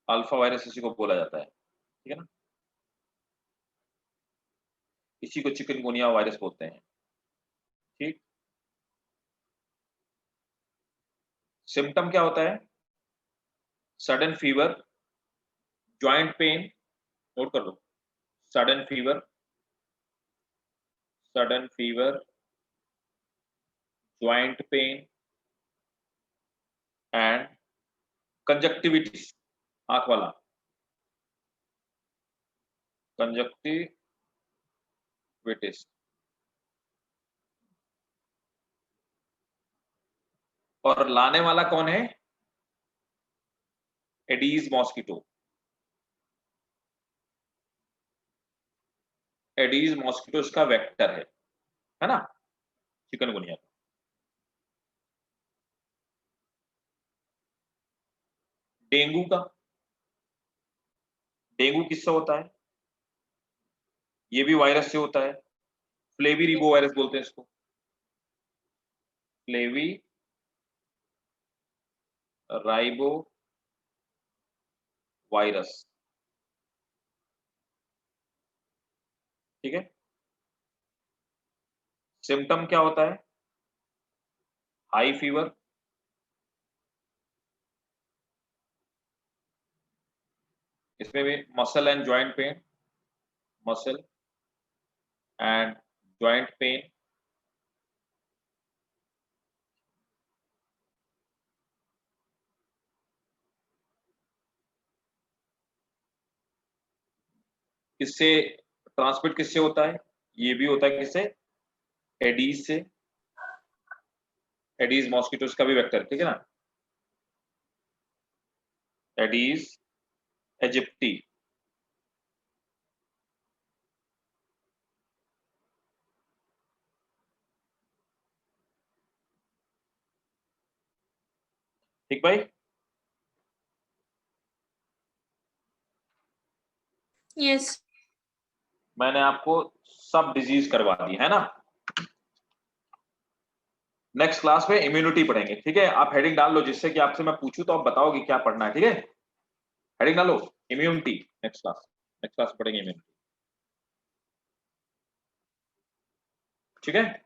अल्फा वायरस इसी को बोला जाता है, ठीक है ना। इसी को चिकनगुनिया वायरस बोलते हैं, ठीक। सिम्टम क्या होता है? Sudden fever, joint pain, note कर लो, sudden fever, joint pain and conjunctivitis, आंख वाला कंजक्टिविटिस। और लाने वाला कौन है? Aedes mosquito. एडीज मॉस्किटो इसका वेक्टर है ना, चिकनगुनिया का। डेंगू किससे होता है? ये भी वायरस से होता है, फ्लेवी रिबो वायरस बोलते हैं इसको, फ्लेवी राइबो वायरस, ठीक है। सिम्टम क्या होता है? हाई फीवर, इसमें भी muscle and joint pain, muscle and joint pain, किससे ट्रांसमिट, किससे होता है? ये भी होता है किससे? एडीज से, एडीज मॉस्किटोस का भी वेक्टर, ठीक है ना, एडीज एजिप्टी। ठीक भाई, यस। मैंने आपको सब डिजीज करवा दी है ना। नेक्स्ट क्लास में इम्यूनिटी पढ़ेंगे, ठीक है। आप हेडिंग डाल लो, जिससे कि आपसे मैं पूछूं तो आप बताओगे क्या पढ़ना है, ठीक है। हेडिंग डालो इम्यूनिटी, नेक्स्ट क्लास पढ़ेंगे इम्यूनिटी, ठीक है।